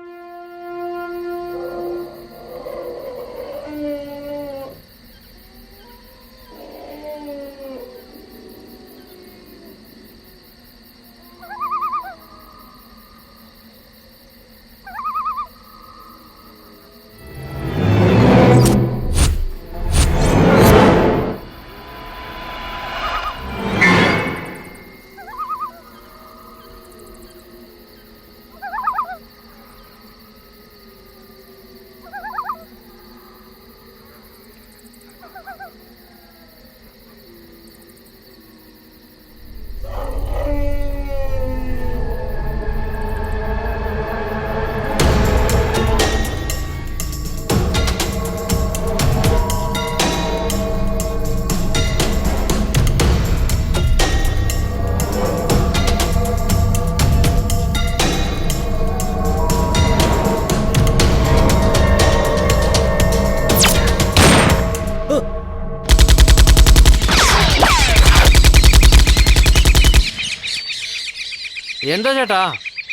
എന്താ ചേട്ടാ,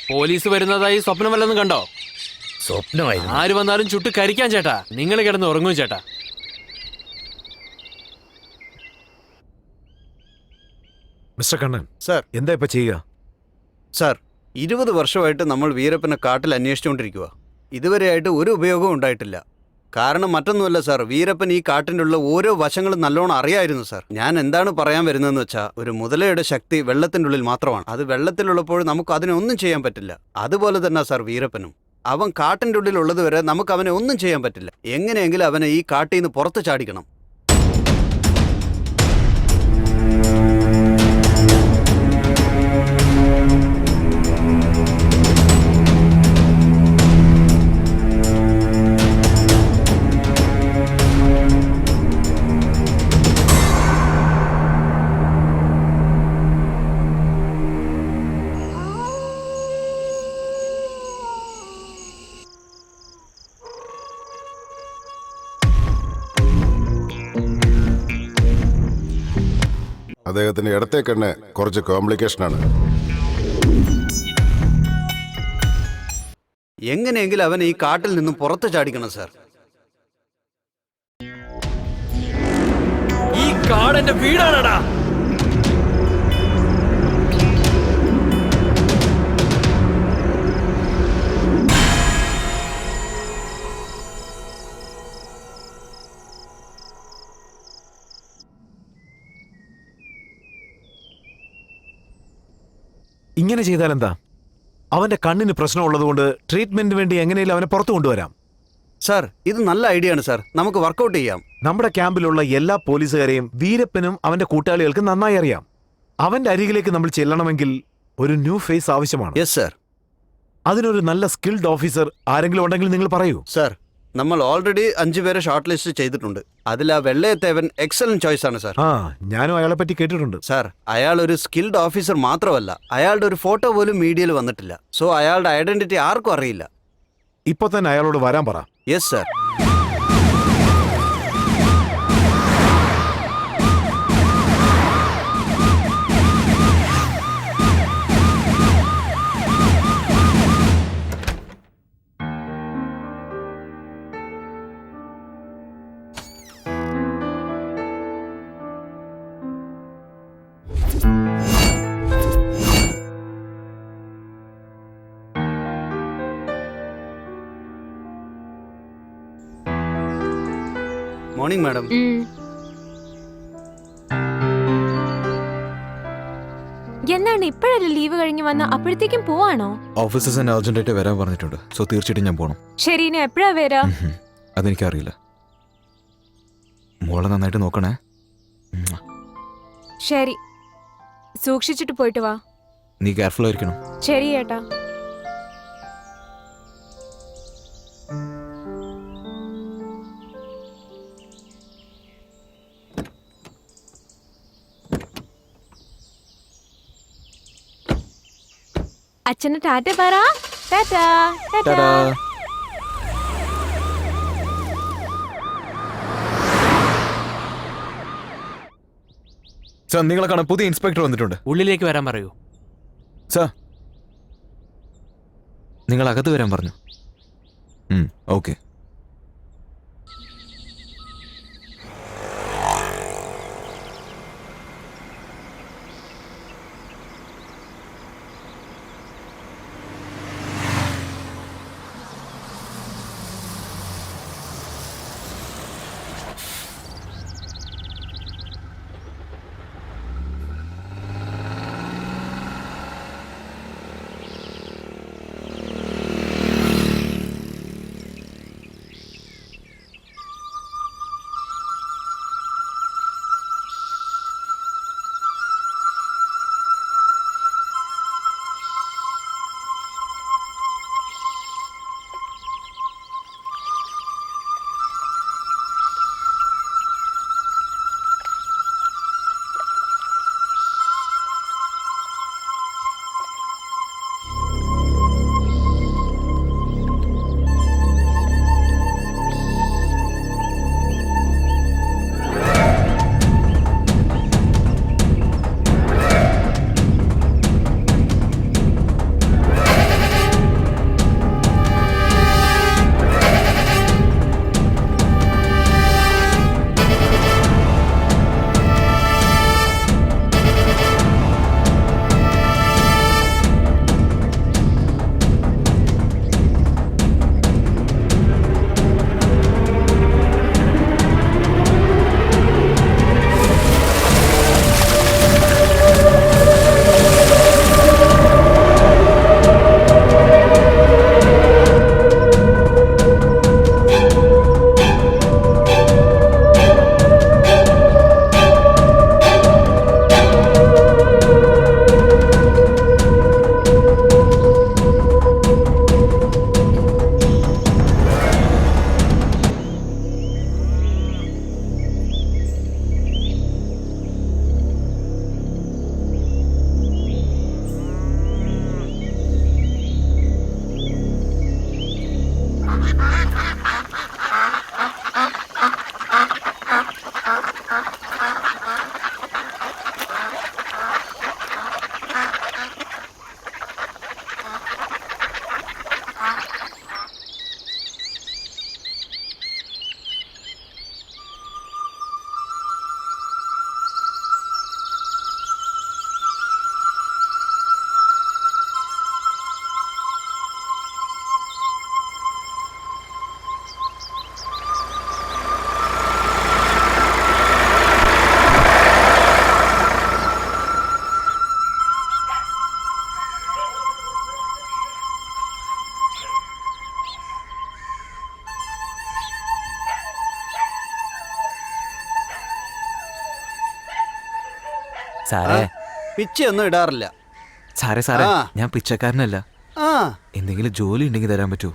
പോലീസ് വരുന്നതായി സ്വപ്നം വല്ലതും കണ്ടോ? സ്വപ്നമായിരുന്നു. ആര് വന്നാലും ചുട്ട് കരിക്കാൻ ചേട്ടാ. നിങ്ങൾ കിടന്ന് ഉറങ്ങും ചേട്ടാ. Mister Kannan, sir. എന്താ ഇപ്പൊ ചെയ്യുക? സർ, 20 വർഷമായിട്ട് നമ്മൾ വീരപ്പനെ കാട്ടിൽ അന്വേഷിച്ചുകൊണ്ടിരിക്കുക. ഇതുവരെയായിട്ട് ഒരു ഉപയോഗവും ഉണ്ടായിട്ടില്ല. കാരണം മറ്റൊന്നുമല്ല സാർ, വീരപ്പൻ ഈ കാട്ടിൻ്റെ ഉള്ള ഓരോ വശങ്ങളും നല്ലോണം അറിയായിരുന്നു സാർ. ഞാൻ എന്താണ് പറയാൻ വരുന്നതെന്ന് വെച്ചാൽ, ഒരു മുതലയുടെ ശക്തി വെള്ളത്തിൻ്റെ ഉള്ളിൽ മാത്രമാണ്. അത് വെള്ളത്തിലുള്ളപ്പോൾ നമുക്ക് അതിനൊന്നും ചെയ്യാൻ പറ്റില്ല. അതുപോലെ തന്നെ സാർ വീരപ്പനും. അവൻ കാട്ടിൻ്റെ ഉള്ളിൽ ഉള്ളത് വരെ നമുക്ക് അവനെ ഒന്നും ചെയ്യാൻ പറ്റില്ല. എങ്ങനെയെങ്കിലും അവനെ ഈ കാട്ടിൽ നിന്ന് പുറത്ത് ചാടിക്കണം. അദ്ദേഹത്തിന്റെ ഇടത്തെ കണ്ണ് കുറച്ച് കോംപ്ലിക്കേഷൻ ആണ്. എങ്ങനെയെങ്കിലും അവൻ ഈ കാട്ടിൽ നിന്നും പുറത്ത് ചാടിക്കണം സാർ. ഈ കാടെന്റെ വീടാണടാ. ഇങ്ങനെ ചെയ്താൽ എന്താ? അവന്റെ കണ്ണിന് പ്രശ്നമുള്ളതുകൊണ്ട് ട്രീറ്റ്മെന്റിന് വേണ്ടി എങ്ങനെയും അവനെ പുറത്തു കൊണ്ടുവരാം. സാർ, ഇത് നല്ല ഐഡിയ ആണ് സാർ. നമുക്ക് വർക്കൗട്ട് ചെയ്യാം. നമ്മുടെ ക്യാമ്പിലുള്ള എല്ലാ പോലീസുകാരെയും വീരപ്പനും അവന്റെ കൂട്ടാളികൾക്ക് നന്നായി അറിയാം. അവന്റെ അരികിലേക്ക് നമ്മൾ ചെല്ലണമെങ്കിൽ ഒരു ന്യൂ ഫേസ് ആവശ്യമാണ്. Yes sir. അതിനൊരു നല്ല സ്കിൽഡ് ഓഫീസർ ആരെങ്കിലും ഉണ്ടെങ്കിൽ നിങ്ങൾ പറയൂ. സാർ, നമ്മൾ ഓൾറെഡി 5 പേരെ ഷോർട്ട് ലിസ്റ്റ് ചെയ്തിട്ടുണ്ട്. അതിൽ ആ വെള്ളയത്തേവൻ എക്സലന്റ് ചോയ്സ് ആണ് സാർ. ആ ഞാനും അയാളെ പറ്റി കേട്ടിട്ടുണ്ട്. സാർ, അയാൾ ഒരു സ്കിൽഡ് ഓഫീസർ മാത്രമല്ല, അയാളുടെ ഒരു ഫോട്ടോ പോലും മീഡിയയിൽ വന്നിട്ടില്ല. സോ അയാളുടെ ഐഡന്റിറ്റി ആർക്കും അറിയില്ല. ഇപ്പൊ തന്നെ അയാളോട് വരാൻ പറ. Yes sir. Morning madam. എന്താണ് ഇപ്പോഴല്ലേ ലീവ് കഴിഞ്ഞ് വന്ന അപ്പോഴത്തേക്കും പോവാണോ? ഓഫീസേഴ്സ് എന്നെ അർജന്റായിട്ട് വരാൻ പറഞ്ഞിട്ടുണ്ട്. സോ തീർച്ചയായിട്ടും ഞാൻ പോകണം. ശരി, ഇനി എപ്പോഴാ വരാ? അതെനിക്കറിയില്ല. മോളെ നന്നായിട്ട് നോക്കണേ. ശരി, സൂക്ഷിച്ചിട്ട് പോയിട്ട് വാ. നീ കെയർഫുൾ ആയിരിക്കണം. ശരി ഏട്ടാ. അച്ഛന് ടാറ്റ പറ. ടാറ്റാ ടാറ്റാ. സാർ, നിങ്ങളെ കാണാൻ പുതിയ ഇൻസ്പെക്ടർ വന്നിട്ടുണ്ട്. ഉള്ളിലേക്ക് വരാൻ പറയൂ. സാർ, നിങ്ങൾ അകത്ത് വരാൻ പറഞ്ഞു. ഓക്കെ. സാറേ, പിച്ചയൊന്നും ഇടാറില്ല. സാറേ സാറേ, ആ. ഞാൻ പിച്ചക്കാരനല്ല. ആ എന്തെങ്കിലും ജോലി ഉണ്ടെങ്കിൽ തരാൻ പറ്റുമോ?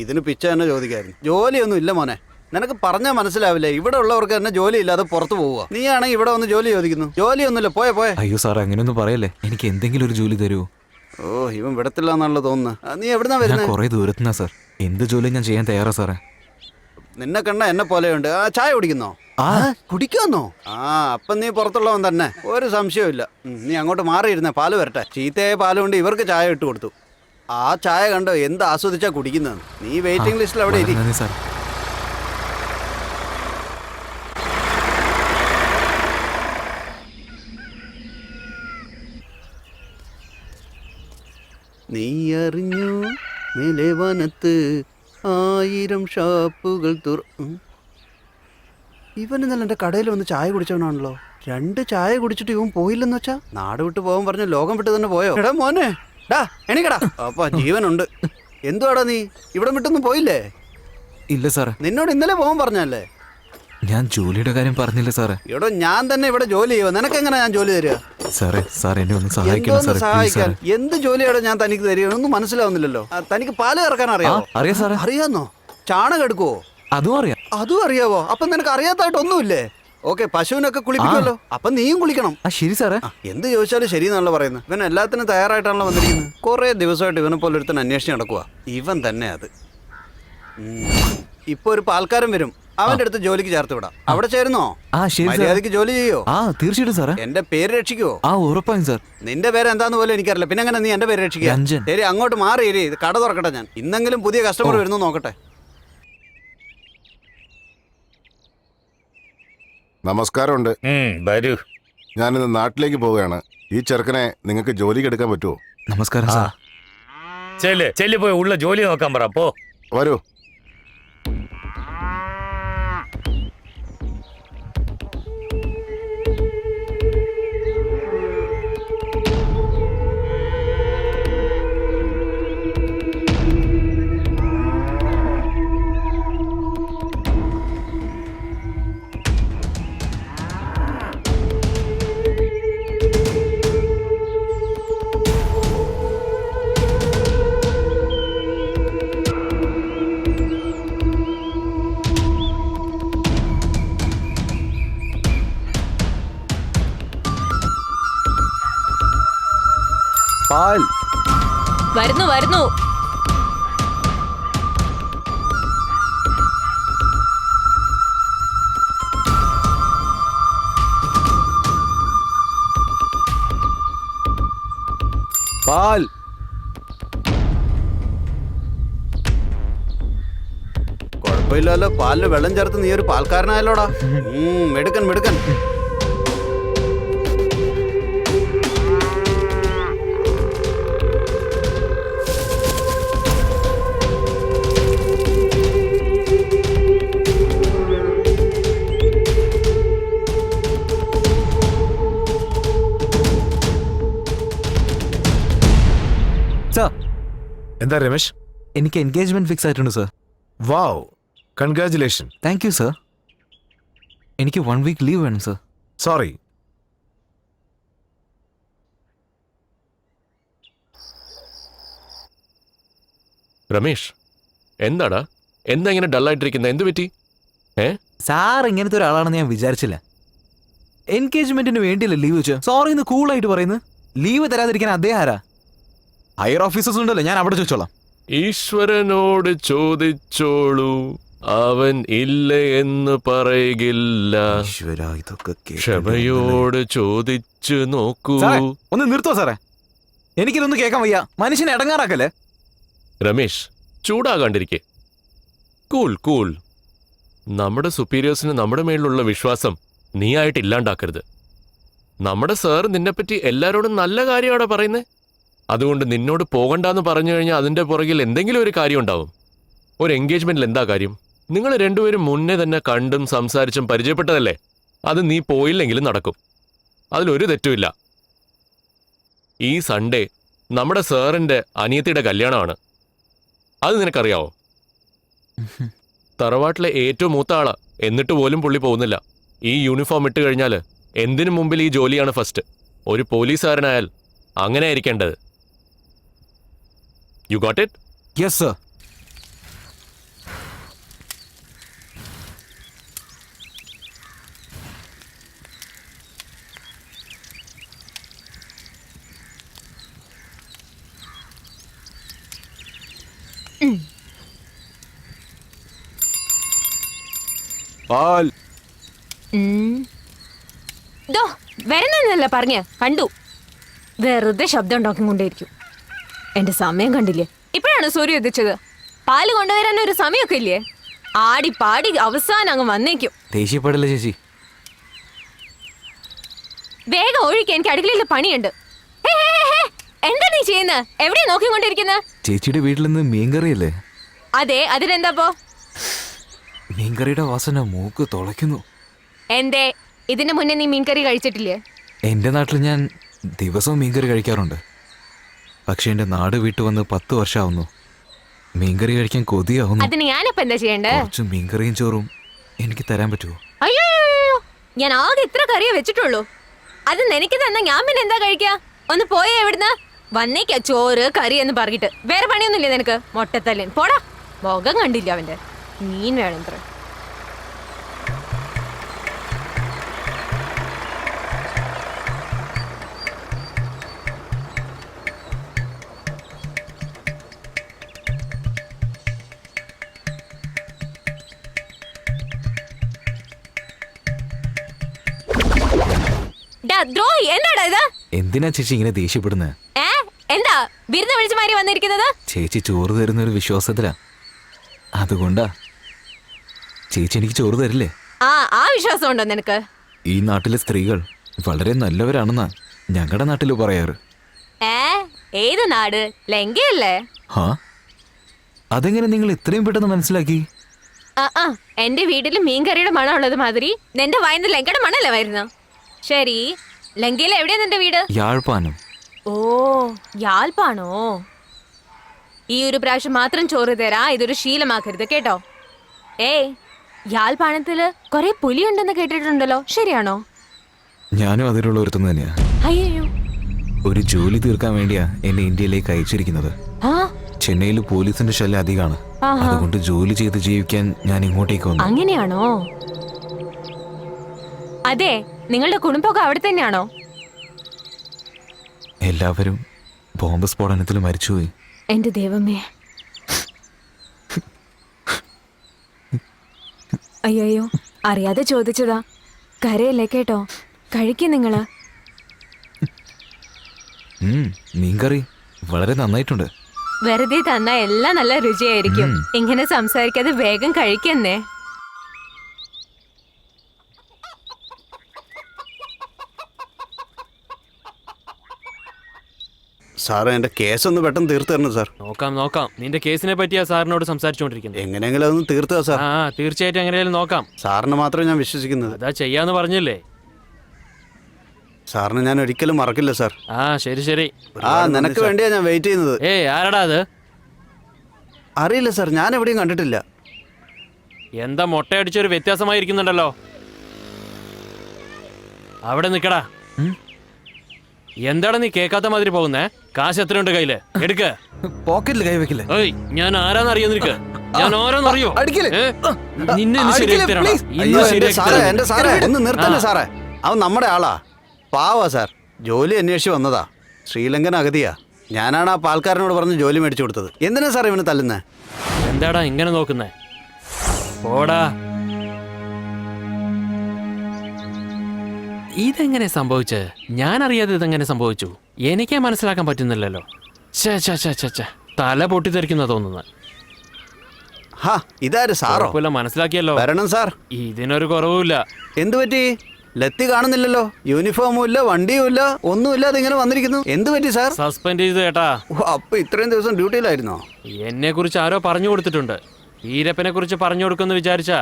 ഇതിന് പിച്ച തന്നെ ചോദിക്കായിരുന്നു. ജോലിയൊന്നും ഇല്ല മോനെ, നിനക്ക് പറഞ്ഞാൽ മനസ്സിലാവില്ലേ? ഇവിടെ ഉള്ളവർക്ക് തന്നെ ജോലി ഇല്ലാതെ പുറത്തു പോവുക. നീയാണെങ്കിൽ ഇവിടെ വന്ന് ജോലി ചോദിക്കുന്നു. ജോലിയൊന്നുമില്ല, പോയെ. അയ്യോ സാറേ, അങ്ങനെയൊന്നും പറയല്ലേ. എനിക്ക് എന്തെങ്കിലും ഒരു ജോലി തരുമോ? ഓ, ഇവൻ വിടത്തില്ല എന്നാണല്ലോ തോന്നുന്നത്. നീ എവിടുന്നാ ഞാൻ വരുന്നത്? കുറെ ദൂരത്തുനിന്നാ സാർ. എന്ത് ജോലി ഞാൻ ചെയ്യാൻ തയ്യാറാ സാറേ. നിന്നെ കണ്ട എന്നെ പോലെയുണ്ട്. ആ, ചായ കുടിക്കുന്നോ? കുടിക്കാന്നോ? ആ, അപ്പം നീ പുറത്തുള്ളവൻ തന്നെ, ഒരു സംശയവും ഇല്ല. നീ അങ്ങോട്ട് മാറിയിരുന്നേ, പാല് വരട്ടെ. ചീത്തയായ പാല് കൊണ്ട് ഇവർക്ക് ചായ ഇട്ട് കൊടുത്തു. ആ ചായ കണ്ടോ എന്ത് ആസ്വദിച്ചാ കുടിക്കുന്നത്. നീ വെയിറ്റിംഗ് ലിസ്റ്റിൽ അവിടെ ഇരി. നന്ദി സാർ. നീ അറിഞ്ഞു മേലെ വനത്ത് 1000 ഷാപ്പുകൾ ഇവൻ ഇന്നലെ എൻ്റെ കടയിൽ വന്ന് ചായ കുടിച്ചവനാണല്ലോ. 2 ചായ കുടിച്ചിട്ട് ഇവൻ പോയില്ലെന്ന് വെച്ചാ നാട് വിട്ട് പോകാൻ പറഞ്ഞ ലോകം വിട്ട് തന്നെ പോയോ? എടാ മോനെ, ഡാ എണീക്കടാ. അപ്പൊ ജീവനുണ്ട്. എന്തുവാടാ നീ ഇവിടെ വിട്ടൊന്നും പോയില്ലേ? ഇല്ല സാറേ, നിന്നോട് ഇന്നലെ പോകാൻ പറഞ്ഞല്ലേ? ഞാൻ ജോലിയുടെ കാര്യം പറഞ്ഞില്ല സാറേ. ഇവിടെ ഞാൻ തന്നെ ഇവിടെ ജോലി ചെയ്യുക. നിനക്ക് എങ്ങനെ ഞാൻ ജോലി തരിക? സാറേ, സാർ എന്നെ ഒന്ന് സഹായിക്കണം എന്തോന്ന് സാറേ, പ്ലീസ് സഹായിക്കാൻ? സാറേ. എന്ത് ജോലിയാണ് ഞാൻ തനിക്ക് തരിക? ഒന്നും മനസ്സിലാവുന്നില്ലല്ലോ. തനിക്ക് പാല് ഇറക്കാൻ അറിയാമോ? അറിയാം സാറേ. അറിയാന്നോ? ചാണകം എടുക്കുവോ? അതും അറിയാം. അതും അറിയാവോ? അപ്പൊ നിനക്ക് അറിയാത്തായിട്ട് ഒന്നുമില്ലേ? ഓക്കെ, പശുവിനൊക്കെ കുളിപ്പിക്കുമല്ലോ, അപ്പൊ നീയും കുളിക്കണം. ശരി സാറേ. എന്ത് ചോദിച്ചാലും ശരി എന്നാണല്ലോ പറയുന്നത്. ഇവൻ എല്ലാത്തിനും തയ്യാറായിട്ടാണല്ലോ വന്നിരിക്കുന്നത്. കുറെ ദിവസമായിട്ട് ഇവനെ പോലെ ഒരുത്തൻ അന്വേഷിച്ച് നടക്കുക. ഇവൻ തന്നെ അത്. ഇപ്പൊ ഒരു പാൽക്കാരൻ വരും, അവന്റെ അടുത്ത് ജോലിക്ക് ചേർത്ത് വിടാം. അവിടെ ചേരുന്നോ? ശരി സാർ. മര്യാദക്ക് ജോലി ചെയ്യോ? തീർച്ചയായിട്ടും സാറേ. എന്റെ പേര് രക്ഷിക്കുവോ? ഉറപ്പായും സാർ. നിന്റെ പേര് എന്താന്ന് പോലും എനിക്കറിയില്ല, പിന്നെ എങ്ങനെ നീ എന്റെ പേര് രക്ഷിക്കുക? രഞ്ജൻ. ശരി, അങ്ങോട്ട് മാറി കട തുറക്കട്ടെ ഞാൻ. ഇന്നെങ്കിലും പുതിയ കസ്റ്റമർ വരുന്നു നോക്കട്ടെ. നമസ്കാരമുണ്ട്. വരൂ. ഞാനിന്ന് നാട്ടിലേക്ക് പോവുകയാണ്. ഈ ചെറുക്കനെ നിങ്ങൾക്ക് ജോലിക്ക് എടുക്കാൻ പറ്റുമോ? നമസ്കാരം സാർ. ചെല്ലു പോയി ഉള്ള ജോലി നോക്കാൻ പറ. പോ. വരൂ. പാൽ. വരുന്നു. പാൽ. കുഴപ്പമില്ലല്ലോ, പാലില് വെള്ളം ചേർത്ത് നീ ഒരു പാൽക്കാരനായല്ലോടാ. മെടുക്കൻ. സാർ, എന്താ രമേശ്? എനിക്ക് എൻഗേജ്മെന്റ് ഫിക്സ് ആയിട്ടുണ്ട് sir. Wow, congratulation. Thank you sir. എനിക്ക് 1 വീക്ക് ലീവ് വേണം സാർ. സോറി. രമേഷ്, എന്താടാ എന്താ ഇങ്ങനെ ഡള്ളായിട്ടിരിക്കുന്നത്? എന്ത് പറ്റി? സാർ ഇങ്ങനത്തെ ഒരാളാണെന്ന് ഞാൻ വിചാരിച്ചില്ല. എൻഗേജ്മെന്റിന് വേണ്ടിയല്ലേ ലീവ് വെച്ച്? സോറി എന്ന് കൂളായിട്ട് പറയുന്നു. ലീവ് തരാതിരിക്കാൻ അദ്ദേഹം ആരാ? ഹയർ ഓഫീസേഴ്സ് ഉണ്ടല്ലോ, ഞാൻ അവിടെ ചോദിച്ചോളാം. ഈശ്വരനോട് ചോദിച്ചോളൂ, അവൻ ഇല്ല എന്ന് പറയുകില്ല. ഇതൊക്കെ ക്ഷമയോട് ചോദിച്ചു നോക്കൂ. ഒന്ന് നിർത്തോ സാറേ, എനിക്കിതൊന്നും കേൾക്കാൻ വയ്യ. മനുഷ്യനെ ഇടങ്ങാറാക്കല്ലേ. രമേശ്, ചൂടാകാണ്ടിരിക്കെ. കൂൾ. നമ്മുടെ സുപ്പീരിയേഴ്സിന് നമ്മുടെ മേലുള്ള വിശ്വാസം നീ ആയിട്ട് ഇല്ലാണ്ടാക്കരുത്. നമ്മുടെ സാർ നിന്നെപ്പറ്റി എല്ലാരോടും നല്ല കാര്യമാണ് പറയുന്നത്. അതുകൊണ്ട് നിന്നോട് പോകണ്ടെന്ന് പറഞ്ഞു കഴിഞ്ഞാൽ അതിൻ്റെ പുറകിൽ എന്തെങ്കിലും ഒരു കാര്യം ഉണ്ടാവും. ഒരു എൻഗേജ്മെന്റിൽ എന്താ കാര്യം? നിങ്ങൾ രണ്ടുപേരും മുന്നേ തന്നെ കണ്ടും സംസാരിച്ചും പരിചയപ്പെട്ടതല്ലേ? അത് നീ പോയില്ലെങ്കിലും നടക്കും. അതിലൊരു തെറ്റുമില്ല. ഈ സൺഡേ നമ്മുടെ സാറിൻ്റെ അനിയത്തിയുടെ കല്യാണമാണ്. അത് നിനക്കറിയാവോ? തറവാട്ടിലെ ഏറ്റവും മൂത്ത ആളാ, എന്നിട്ട് പോലും പുള്ളി പോകുന്നില്ല. ഈ യൂണിഫോം ഇട്ട് കഴിഞ്ഞാൽ എന്തിനു മുമ്പിൽ ഈ ജോലിയാണ് ഫസ്റ്റ്. ഒരു പോലീസുകാരനായാൽ അങ്ങനെ ആയിരിക്കേണ്ടത്. You got it? Yes sir. പാൽ. ദോ വരുന്നല്ല പറഞ്ഞ കണ്ടു. വെറുതെ ശബ്ദം ഉണ്ടാക്കിക്കൊണ്ടേയിരിക്കും. എന്റെ സമയം കണ്ടില്ലേ? ഇപ്പോഴാണ് സൂര്യ ഉദിച്ചത്. പാല് കൊണ്ടുവരാൻ ഒരു സമയമൊക്കെ ഇല്ലേ? ആടി പാടി അവസാനം അങ്ങ് വന്നേക്കും. ദേഷ്യപ്പെടല്ലേ ചേച്ചി. വേഗം ഒഴിക്കാൻ, എനിക്ക് അടുക്കളയിൽ പണിയുണ്ട്. ഹേ, ഹേ, ഹേ, എന്താ നീ ചെയ്യുന്നത്? എവിടെയാ നോക്കിക്കൊണ്ടിരിക്കുന്നത്? ചേച്ചിയുടെ വീട്ടിൽ നിന്ന് മീൻകറിയല്ലേ? അതെ, അതിനെന്താപ്പോ? മീൻകറിയുടെ വാസന മൂക്ക് തുളയ്ക്കുന്നു. എന്തേ, ഇതിന് മുന്നേ നീ മീൻകറി കഴിച്ചിട്ടില്ലേ? എൻ്റെ നാട്ടിൽ ഞാൻ ദിവസവും മീൻകറി കഴിക്കാറുണ്ട്. പക്ഷെ എൻ്റെ നാട് വിട്ടു വന്ന് 10 വർഷമാവുന്നു. മീൻകറി കഴിക്കാൻ കൊതിയാവുന്നു. അതിന് ഞാനിപ്പോ എന്താ ചെയ്യണ്ടേ? കുറച്ച് മീൻകറിയും ചോറും എനിക്ക് തരാൻ പറ്റുമോ? അയ്യോ, ഞാൻ ആകെ ഇത്ര കറിയേ വെച്ചിട്ടുള്ളൂ. അത് നിനക്ക് തന്ന ഞാൻ പിന്നെ എന്താ കഴിക്കാ? ഒന്ന് പോയേ എവിടുന്ന് വന്നേക്കാ ചോറ് കറി എന്ന് പറഞ്ഞിട്ട്. വേറെ പണിയൊന്നുമില്ലേ നിനക്ക്? മൊട്ടത്തല്ലൻ പോടാ. മുഖം കണ്ടില്ല അവന്റെ. മീൻ വേണം ഇത്ര. ദ്രോഹി, എന്താടാ ഇത്? എന്തിനാ ചേച്ചി ഇങ്ങനെ ദേഷ്യപ്പെടുന്നത്? എന്താ വിരുന്ന് വിളിച്ചു മാറി വന്നിരിക്കുന്നത്? ചേച്ചി ചോറ് തരുന്ന ഒരു വിശ്വാസത്തിലാ. അതുകൊണ്ടാ. ചേച്ചി എനിക്ക് ചോറ് തരില്ലേ? ആ വിശ്വാസം ഉണ്ടോ നിനക്ക്? ഈ നാട്ടിലെ സ്ത്രീകൾ വളരെ നല്ലവരാണെന്നാ ഞങ്ങളുടെ നാട്ടിൽ പറയാറ്. ഏത് നാട്? ലങ്കയല്ലേ? ഹാ, അതെങ്ങനെ നിങ്ങൾ ഇത്രയും പെട്ടെന്ന് മനസ്സിലാക്കി? എന്റെ വീട്ടിൽ മീൻകറിയുടെ മണം ഉള്ളത് മാതിരി നിന്റെ വായന്ന് ലങ്കയുടെ മണല്ലേ വരുന്നു? ശരി, ലങ്കയിൽ എവിടെയാ നിന്റെ വീട്? യാழ்പ്പാണം. ഓ, യാൽപ്പാണോ? ഈ ഒരു പ്രാവശ്യം മാത്രം ചോറ് തരാ. ഇതൊരു ശീലമാക്കരുത് കേട്ടോ. യാൽപ്പാണത്തില് കൊറേ പുലിയുണ്ടെന്ന് കേട്ടിട്ടുണ്ടല്ലോ, ശരിയാണോ? ഞാനും അതിലുള്ള ഒരുത്തം തന്നെയാ. അയ്യോ, ഒരു ജോലി തീർക്കാൻ വേണ്ടിയാ എന്നെ ഇന്ത്യയിലേക്ക് അയച്ചിരിക്കുന്നത്. ചെന്നൈയിൽ പോലീസിന്റെ ശല്യം അധികമാണ്. അതുകൊണ്ട് ജോലി ചെയ്ത് ജീവിക്കാൻ ഞാൻ ഇങ്ങോട്ടേക്ക് വന്നു. അങ്ങനെയാണോ? അതെ, നിങ്ങളുടെ കുടുംബമൊക്കെ അവിടെ തന്നെയാണോ? എല്ലാവരും ബോംബ് സ്ഫോടനത്തിൽ മരിച്ചുപോയി. എന്റെ ദൈവമേ. അയ്യോ, അറിയാതെ ചോദിച്ചതാ. കരയല്ലേ കേട്ടോ. കഴിക്കും നിങ്ങള്. മീൻകറി വളരെ നന്നായിട്ടുണ്ട്. വെറുതെ തന്ന എല്ലാം നല്ല രുചിയായിരിക്കും. ഇങ്ങനെ സംസാരിക്കാതെ വേഗം കഴിക്കുന്നേ. സാറേ, എൻ്റെ കേസൊന്ന് പെട്ടെന്ന് തീർത്ത് തരണം സാർ. നോക്കാം. നിന്റെ കേസിനെ പറ്റിയാ സാറിനോട് സംസാരിച്ചുകൊണ്ടിരിക്കുന്നത്. എങ്ങനെയെങ്കിലും അതൊന്ന് തീർത്തുക സാർ. തീർച്ചയായിട്ടും എങ്ങനെയാലും നോക്കാം. സാറിന് മാത്രമേ ഞാൻ വിശ്വസിക്കുന്നത്. അതാ ചെയ്യാന്ന് പറഞ്ഞില്ലേ? സാറിന് ഞാൻ ഒരിക്കലും മറക്കില്ല സാർ. ശരി. നിനക്ക് വേണ്ടിയാ ഞാൻ വെയിറ്റ് ചെയ്യുന്നത്. ആരടാ അത്? അറിയില്ല സാർ, ഞാൻ എവിടെയും കണ്ടിട്ടില്ല. എന്താ മൊട്ടയടിച്ചൊരു വ്യത്യാസമായിരിക്കുന്നുണ്ടല്ലോ. അവിടെ നിക്കടാ. എന്താണ് നീ കേൾക്കാത്ത മാതിരി പോകുന്നേ? കാശ് എത്രയുണ്ട് കയ്യില്? എടുക്ക്. പോക്കറ്റിൽ കൈ വെക്കില്ലേ? ഞാൻ ആരാന്നറിയോ നിനക്ക്? ഞാൻ ആരാന്നറിയോ? നിന്നെ ഒന്ന് നിർത്തല്ലേ സാറേ. അവൻ നമ്മുടെ ആളാ. പാവാ സാർ. ജോലി അന്വേഷിച്ച് വന്നതാ. ശ്രീലങ്കൻ അഗതിയാ. ഞാനാണ് ആ പാൽക്കാരനോട് പറഞ്ഞ് ജോലി മേടിച്ചു കൊടുത്തത്. എന്തിനാ സാർ ഇവന് തല്ലുന്നേ? എന്താടാ ഇങ്ങനെ നോക്കുന്നേ? പോടാ. ഇതെങ്ങനെ സംഭവിച്ചേ? ഞാൻ അറിയാതെ ഇതെങ്ങനെ സംഭവിച്ചു? എനിക്കേ മനസ്സിലാക്കാൻ പറ്റുന്നില്ലല്ലോ. തല പൊട്ടിത്തെറിക്കുന്ന തോന്നുന്നത്. ഇതാര് സാറോ? മനസ്സിലാക്കിയല്ലോ. വരണം സാർ. ഇതിനൊരു കുറവുമില്ല. എന്തു പറ്റി? ലത്തി കാണുന്നില്ലല്ലോ. യൂണിഫോമും ഇല്ല, വണ്ടിയും ഇല്ല, ഒന്നുമില്ലാതെ ഇങ്ങനെ വന്നിരിക്കുന്നു. എന്തു പറ്റി സാർ? സസ്പെൻഡ് ചെയ്തു കേട്ടാ. അപ്പൊ ഇത്രയും ദിവസം ഡ്യൂട്ടിയിലായിരുന്നോ? എന്നെ കുറിച്ച് ആരോ പറഞ്ഞു കൊടുത്തിട്ടുണ്ട്. വീരപ്പനെ കുറിച്ച് പറഞ്ഞു കൊടുക്കുമെന്ന് വിചാരിച്ചാ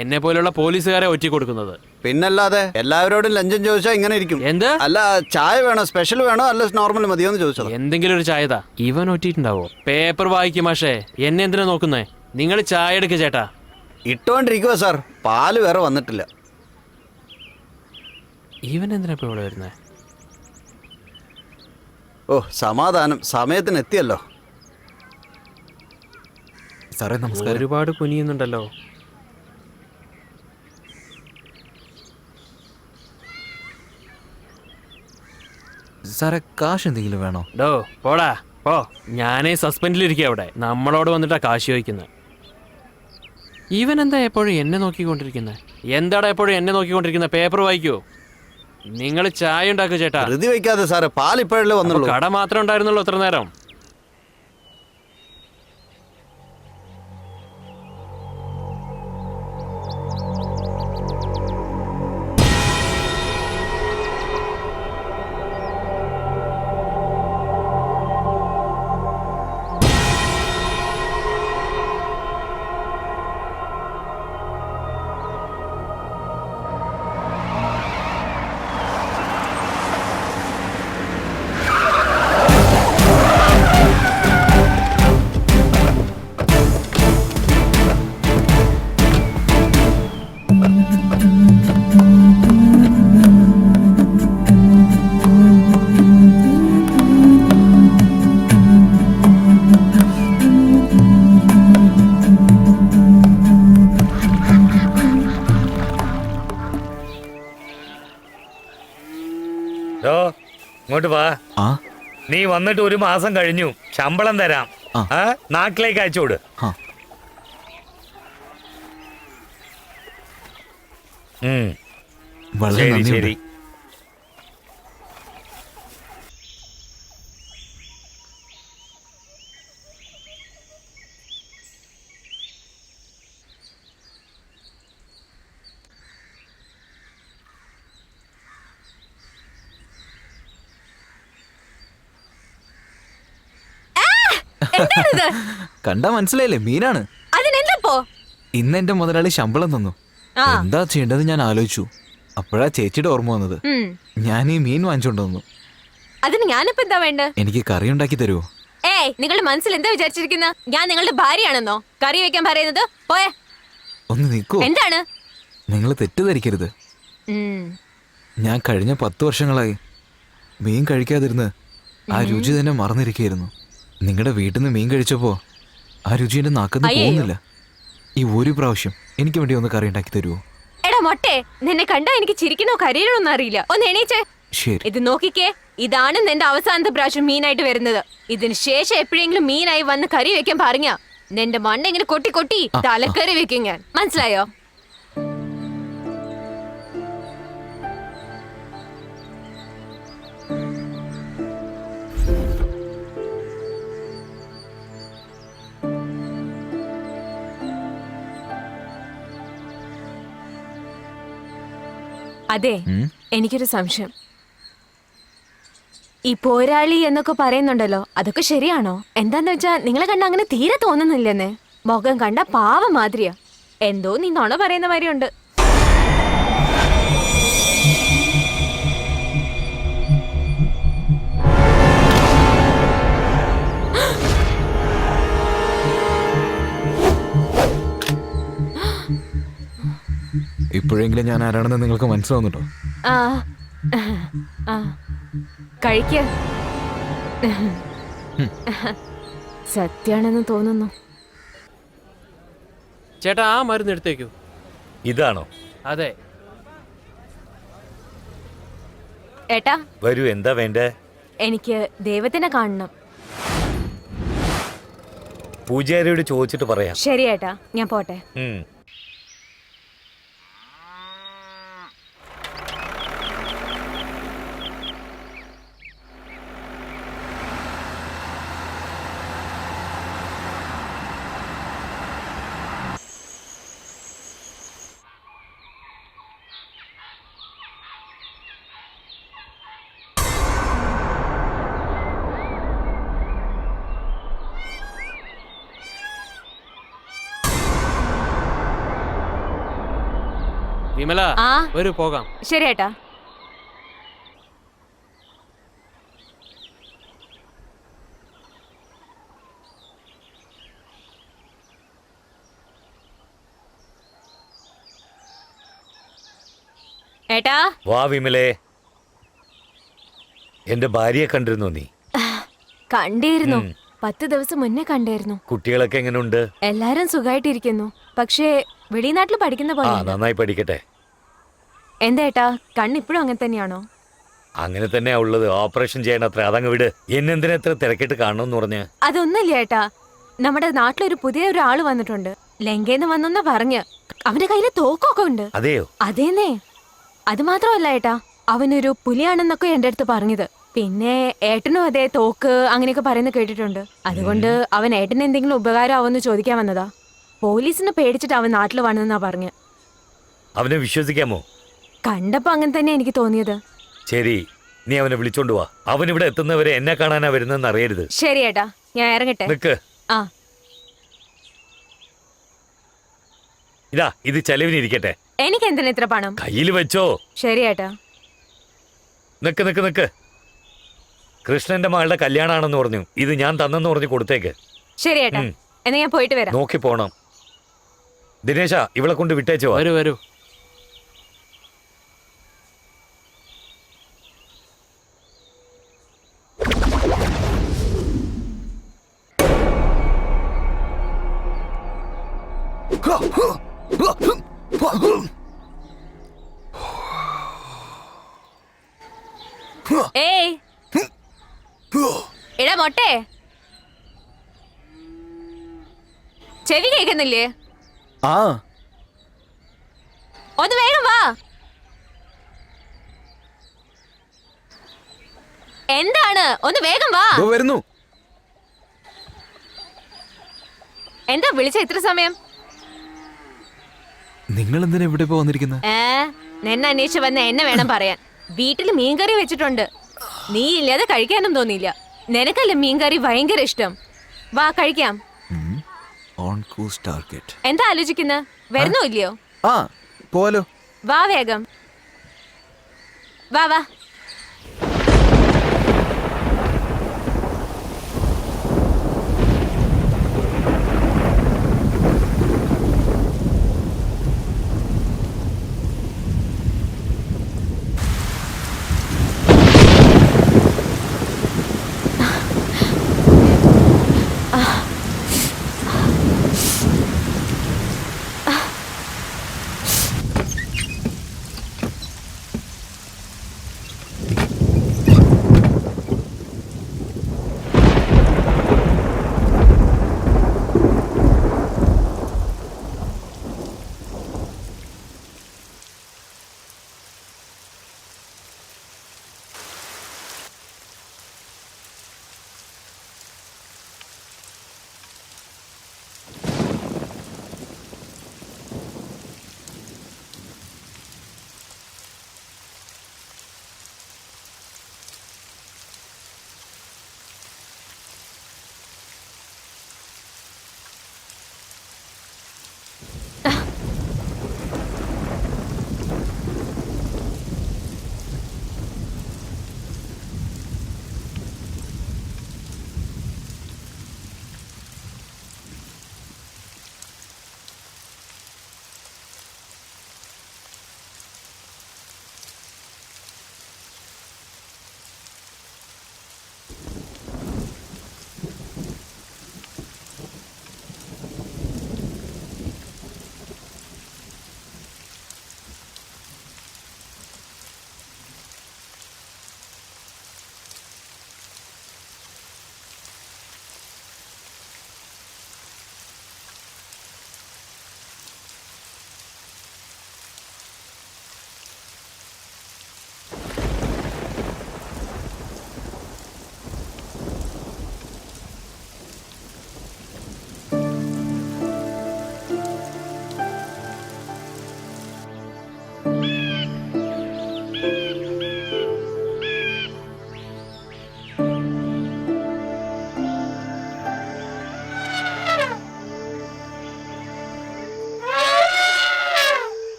എന്നെ പോലുള്ള പോലീസുകാരെ ഒറ്റി കൊടുക്കുന്നത്. പിന്നല്ലാതെ എല്ലാവരോടും ലഞ്ചം ചോദിച്ചാൽ ഇങ്ങനെ ഇരിക്കും. എന്ത്? അല്ല, ചായ വേണോ, സ്പെഷ്യൽ വേണോ, അല്ല നോർമൽ മതിയോന്ന് ചോദിച്ചത്. എന്തെങ്കിലും ഒരു ചായതാ. ഇവൻ ഒറ്റിട്ടുണ്ടാവോ? പേപ്പർ വായിക്കും. പക്ഷേ എന്നെ എന്തിനാ നോക്കുന്നേ? നിങ്ങൾ ചായ എടുക്ക ചേട്ടാ. ഇട്ടോണ്ടിരിക്കുക സാർ. പാല് വേറെ വന്നിട്ടില്ല. ഇവൻ എന്തിനാ ഇപ്പൊ ഇവിടെ വരുന്നേ? സമാധാനം. സമയത്തിന് എത്തിയല്ലോ. സാറേ നമസ്കാരം. ഒരുപാട് കുനിയുന്നുണ്ടല്ലോ. സാറേ കാശ് എന്തെങ്കിലും വേണോ? പോടാ പോ. ഞാനേ സസ്പെൻഡിലിരിക്കുക അവിടെ. നമ്മളോട് വന്നിട്ടാ കാശ് ചോദിക്കുന്നത്. ഇവൻ എന്താ എപ്പോഴും എന്നെ നോക്കിക്കൊണ്ടിരിക്കുന്നത്? എന്താടാ എപ്പോഴും എന്നെ നോക്കിക്കൊണ്ടിരിക്കുന്നത്? പേപ്പർ വായിക്കോ? നിങ്ങൾ ചായ ഉണ്ടാക്കുക ചേട്ടാ. ധൃതി വയ്ക്കാതെ സാറേ, പാൽ ഇപ്പോഴല്ലേ അപ്പൊ വന്നുള്ളൂ. കട മാത്രമേ ഉണ്ടായിരുന്നുള്ളൂ ഇത്ര നേരം? ഡോ, ഇങ്ങോട്ട് വാ. ആ നീ വന്നിട്ട് 1 മാസം കഴിഞ്ഞു. ശമ്പളം തരാം. ആ. നാട്ടിലേക്ക് അയച്ചോട്. ആ. വളരെ ശരി നന്ദിയുണ്ട്. ശരി. എന്താണിത്? കണ്ടാ മനസ്സിലായില്ലേ, മീനാണ്. അതിനെന്തപ്പോ? ഇന്ന് എന്റെ മുതലാളി ശമ്പളം തന്നു. ആ. എന്താ ചെയ്യേണ്ടത് ഞാൻ ആലോചിച്ചു. അപ്പോഴാ ചേച്ചിയുടെ ഓർമ്മ വന്നത്. ഉം. ഞാൻ ഈ മീൻ വാങ്ങിച്ചോണ്ട് വന്നു. അതിന് ഞാനിപ്പോ എന്താ വേണ്ട? എനിക്ക് കറി ഉണ്ടാക്കി തരുമോ? ഏയ്, നിങ്ങളുടെ മനസ്സിൽ എന്താ വിചാരിച്ചിരിക്കുന്നത്? ഞാൻ നിങ്ങളുടെ ഭാര്യയാണെന്നോ കറി വെക്കാൻ പറയുന്നത്? പോയെ. ഒന്ന് നിൽക്കൂ. എന്താണ്? നിങ്ങൾ തെറ്റിദ്ധരിക്കരുത്. ഉം. ഞാൻ കഴിഞ്ഞ 10 വർഷങ്ങളായി മീൻ കഴിക്കാതിരുന്ന് ആ രുചി തന്നെ മറന്നിരിക്കുകയായിരുന്നു. നിങ്ങളുടെ വീട്ടിൽ നിന്ന് മീൻ കഴിച്ചപ്പോ ആ രുചി എന്റെ നാക്കിന്ന് അയ്യയ്യോ. പോകുന്നില്ല. ഈ ഒരു പ്രാവശ്യം എനിക്ക് വേണ്ടി ഒന്ന് കറി ഉണ്ടാക്കി തരുമോ? എടാ മൊട്ടെ, നിന്നെ കണ്ടാ എനിക്ക് ചിരിക്കണോ കരയണോ ഒന്നും അറിയില്ല. ഒന്ന് എണീച്ചേ. ശരി. ഇത് നോക്കിക്കേ, ഇതാണ് നിന്റെ അവസാനത്തെ പ്രാവശ്യം മീനായിട്ട് വരുന്നത്. ഇതിന് ശേഷം എപ്പോഴെങ്കിലും മീനായി വന്ന് കറി വെക്കാൻ പറഞ്ഞ നിന്റെ മണ്ട ഇങ്ങനെ കൊട്ടി കൊട്ടി തലക്കറി വെക്കും ഞാൻ. മനസ്സിലായോ? അതെ, എനിക്കൊരു സംശയം. ഈ പോരാളി എന്നൊക്കെ പറയുന്നുണ്ടല്ലോ, അതൊക്കെ ശരിയാണോ? എന്താന്ന് വെച്ചാ നിങ്ങളെ കണ്ട അങ്ങനെ തീരെ തോന്നുന്നില്ലെന്നേ. മുഖം കണ്ട പാവം മാതിരിയാ. എന്തോ നീ നുണ പറയുന്ന മാതിരിയുണ്ട്. ഇപ്പോഴെങ്കിലും ഞാൻ ആരാണെന്ന് നിങ്ങൾക്ക് മനസ്സിലാവുന്നുണ്ടോ? ആ ആ കഴിക്ക. സത്യാണെന്ന് തോന്നുന്നു. ചേട്ടാ, ആ മരുന്ന് എടുത്തേക്കൂ. ഇതാണോ? അതെ. ഏട്ടാ, വരൂ. എന്താ വേണ്ടേ? എനിക്ക് ദൈവത്തിനെ കാണണം. പൂജാരിയോട് ചോദിച്ചിട്ട് പറയാം. ശരി ഏട്ടാ, ഞാൻ പോട്ടെ. വിമല, ആ. വരൂ പോകാം. ശരി ഏട്ടാ. ഏട്ടാ, വാ വിമലേ. എന്റെ ഭാര്യയെ കണ്ടിരുന്നു നീ? കണ്ടിരുന്നു. 10 ദിവസം മുന്നേ കണ്ടായിരുന്നു. കുട്ടികളൊക്കെ എങ്ങനെയുണ്ട്? എല്ലാരും സുഖമായിട്ടിരിക്കുന്നു. പക്ഷേ വെളിനാട്ടിൽ പഠിക്കുന്ന ആ, പോലെ. നന്നായി പഠിക്കട്ടെ. എന്താ ഏട്ടാ, കണ്ണിപ്പോഴും അങ്ങനെ തന്നെയാണോ? അങ്ങനെ തന്നെയാ ഉള്ളത്. ഓപ്പറേഷൻ ചെയ്യണത്ര. അതങ്ങ് വിട്. എന്നെന്തിനാ എത്ര തിരക്കിട്ട് കാണണമെന്ന് പറഞ്ഞ്? അതൊന്നുമില്ല ഏട്ടാ. നമ്മുടെ നാട്ടിലൊരു പുതിയ ഒരാള് വന്നിട്ടുണ്ട്. ലങ്കേന്ന് വന്നെന്നാ പറഞ്ഞ്. അവന്റെ കയ്യില് തോക്കൊക്കെ ഉണ്ട്. അതെയോ? അതേന്നേ. അത് മാത്രമല്ല ഏട്ടാ, അവനൊരു പുലിയാണെന്നൊക്കെ എന്റെ അടുത്ത് പറഞ്ഞത്. പിന്നെ ഏട്ടനും അതെ തോക്ക് അങ്ങനെയൊക്കെ പറയുന്നത് കേട്ടിട്ടുണ്ട്. അതുകൊണ്ട് അവൻ ഏട്ടന് എന്തെങ്കിലും ഉപകാരം ആവുമെന്ന് ചോദിക്കാൻ വന്നതാ. പോലീസിനെ പേടിച്ചിട്ട് അവൻ നാട്ടിൽ വന്നെന്നാ പറഞ്ഞ്. അവനെ വിശ്വസിക്കാമോ? കണ്ടപ്പോ അങ്ങനെ തന്നെ എനിക്ക് തോന്നിയത്. ശരി, നീ അവനെ വിളിച്ചോണ്ട് വാ. അവൻ ഇവിടെ എത്തുന്നവരെ എന്നെ കാണാനാ വരുന്നെന്ന് അറിയരുത്. ശരി ഏട്ടാ, ഞാൻ ഇറങ്ങട്ടെ. നിക്ക്. ആ ഇതാ, ഇത് ചെലവിനിരിക്കട്ടെ. എനിക്ക് എന്തിനാ ഇത്ര പണം? കയ്യിൽ വെച്ചോ. ശരി ഏട്ടാ. നിക്ക് നിക്ക് നിക്ക്. കൃഷ്ണന്റെ മകളുടെ കല്യാണാണെന്ന് പറഞ്ഞു. ഇത് ഞാൻ തന്നെന്ന് പറഞ്ഞു കൊടുത്തേക്ക്. ശരി ഏട്ടാ, എന്നാ ഞാൻ പോയിട്ട് വരാം. നോക്കി പോണം. ദിനേശ, ഇവളെ കൊണ്ട് വിട്ടേച്ചോ. വരൂ വരൂ. ഏയ് എടാ മൊട്ടേ, ചെവി കേൾക്കുന്നില്ലേ? ആ ഒന്ന് വേഗം വാ. എന്താണ്? ഒന്ന് വേഗം വാ. വരുന്നു. എന്താ വിളിച്ച ഇത്ര സമയം? നിങ്ങൾ എന്തിനാ ഇവിടെ ഇപ്പൊ വന്നിരിക്കുന്നത്? നിന്നെ അന്വേഷിച്ച് വന്ന എന്നെ വേണം പറയാൻ. വീട്ടിൽ മീൻകറി വെച്ചിട്ടുണ്ട്. നീ ഇല്ലാതെ കഴിക്കാനും തോന്നിയില്ല. നിനക്കല്ലേ മീൻകറി ഭയങ്കര ഇഷ്ടം. വാ കഴിക്കാം. എന്താ ആലോചിക്കുന്നത്? വരുന്നോ ഇല്ലയോ? ആ പോലോ. വാ വേഗം വാ വാ.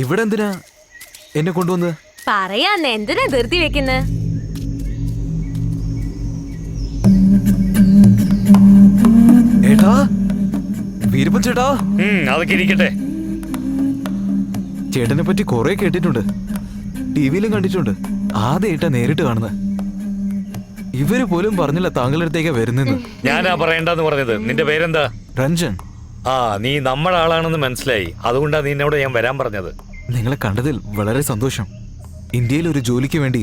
ഇവിടെ എന്തിനാ എന്നെ കൊണ്ടുവന്ന്? പറയാന്ന്, എന്തിനാ ധൃതി വെക്കുന്നത്? ഏട്ടാ, വീരപ്പൻ ചേട്ടാ. അതൊക്കെ ഇരിക്കട്ടെ. ചേട്ടനെ പറ്റി കുറെ കേട്ടിട്ടുണ്ട്, ടിവിയിലും കണ്ടിട്ടുണ്ട്. ആദ്യമായിട്ടാ നേരിട്ട് കാണുന്നത്. ഇവര് പോലും പറഞ്ഞില്ല താങ്കളുടെ അടുത്തേക്ക് വരുന്നെന്ന്. ഞാനാ പറയണ്ടെന്ന് പറഞ്ഞത്. നിന്റെ പേരെന്താ? രഞ്ജൻ. ആ നീ നമ്മുടെ ആളാണെന്ന് മനസ്സിലായി. അതുകൊണ്ടാണ് നിന്നോട് ഞാൻ വരാൻ പറഞ്ഞത്. നിങ്ങളെ കണ്ടതിൽ വളരെ സന്തോഷം. ഇന്ത്യയിൽ ഒരു ജോലിക്ക് വേണ്ടി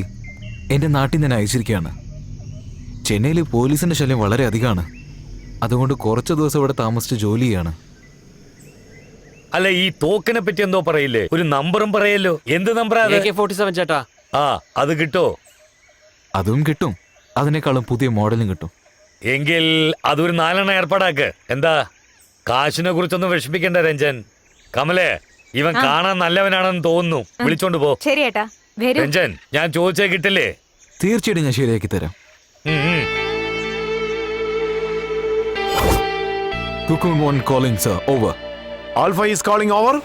എൻ്റെ നാട്ടിൽ നിന്ന് അയച്ചിരിക്കുകയാണ്. ചെന്നൈയിൽ പോലീസിന്റെ ശല്യം വളരെ അധികമാണ്. അതുകൊണ്ട് കുറച്ച് ദിവസം ഇവിടെ താമസിച്ച് ജോലി ചെയ്യാണ്. അല്ല, ഈ തോക്കിനെ പറ്റി എന്തോ പറയില്ലേ? ഒരു നമ്പറും പറയല്ലോ. എന്ത് നമ്പറാ അത്? AK-47 ചേട്ടാ. ആ അത് കിട്ടോ? അതും കിട്ടും. അതിനേക്കാളും പുതിയ മോഡലും കിട്ടും. എങ്കിൽ അതൊരു 4 ഏർപ്പാടാക്ക്. എന്താ, കാശിനെ കുറിച്ചൊന്നും വിഷമിക്കണ്ട രഞ്ജൻ. കമലേ, ഇവൻ കാണാൻ നല്ലവനാണെന്ന് തോന്നുന്നു. വിളിച്ചോണ്ട് പോ. ശരി ഏട്ടാ, വരൂ. രഞ്ജൻ, ഞാൻ ചോദിച്ചേ കിട്ടില്ലേ? തീർച്ചയായിട്ടും ഞാൻ ശരിയാക്കി തരാം. കുക്കും 1 calling sir. Over. Alpha is calling over.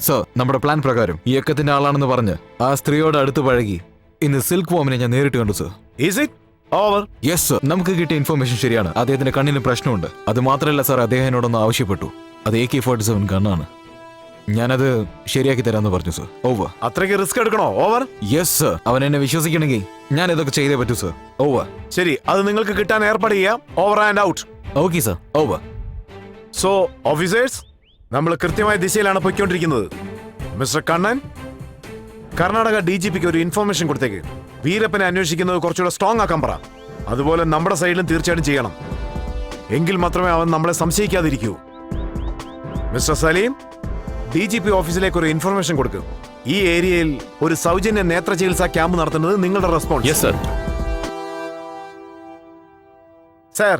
Sir, നമ്മുടെ പ്ലാൻ പ്രകാരം ഈ ഇയക്കത്തിന്റെ ആളാണെന്ന് പറഞ്ഞ് ആ സ്ത്രീയോട് അടുത്ത് പഴകി ഇന്ന് സിൽക്ക് വോമിനെ ഞാൻ നേരിട്ട് കണ്ടു sir. Is it over? Yes sir, നമുക്ക് കിട്ടിയ ഇൻഫർമേഷൻ ശരിയാണ്. അദ്ദേഹത്തിന്റെ കണ്ണിന് പ്രശ്നമുണ്ട്. അത് മാത്രമല്ല സർ, അദ്ദേഹം എന്നോടൊന്ന് ആവശ്യപ്പെട്ടു. അത് AK-47 ഗണ്ണാണ്. ഞാനത് ശരിയാക്കി തരാമെന്ന് പറഞ്ഞു സർ. ഓവർ. അത്രയ്ക്ക് റിസ്ക് എടുക്കണോ? ഓവർ. യെസ് സർ, അവൻ എന്നെ വിശ്വസിക്കണമെങ്കിൽ ഞാൻ ഇതൊക്കെ ചെയ്തേ പറ്റൂ സർ. ഓവർ. ശരി, അത് നിങ്ങൾക്ക് കിട്ടാൻ ഏർപ്പാട് ചെയ്യാം. Over and out. Okay sir. Over. So officers, നമ്മൾ കൃത്യമായ ദിശയിലാണ് പോയിക്കൊണ്ടിരിക്കുന്നത്. മിസ്റ്റർ കണ്ണൻ, കർണാടക DGPക്ക് ഒരു ഇൻഫർമേഷൻ കൊടുത്തേക്ക്. വീരപ്പനെ അന്വേഷിക്കുന്നത് കുറച്ചുകൂടെ സ്ട്രോങ് ആക്കാൻ പറ. അതുപോലെ നമ്മുടെ സൈഡിലും തീർച്ചയായിട്ടും ചെയ്യണം. എങ്കിൽ മാത്രമേ അവൻ നമ്മളെ സംശയിക്കാതിരിക്കൂ. മിസ്റ്റർ സലീം, DGP ഓഫീസിലേക്ക് ഒരു ഇൻഫർമേഷൻ കൊടുക്കും. ഈ ഏരിയയിൽ ഒരു സൗജന്യ നേത്ര ചികിത്സാ ക്യാമ്പ് നടത്തുന്നത് നിങ്ങളുടെ response. Yes sir. Sir,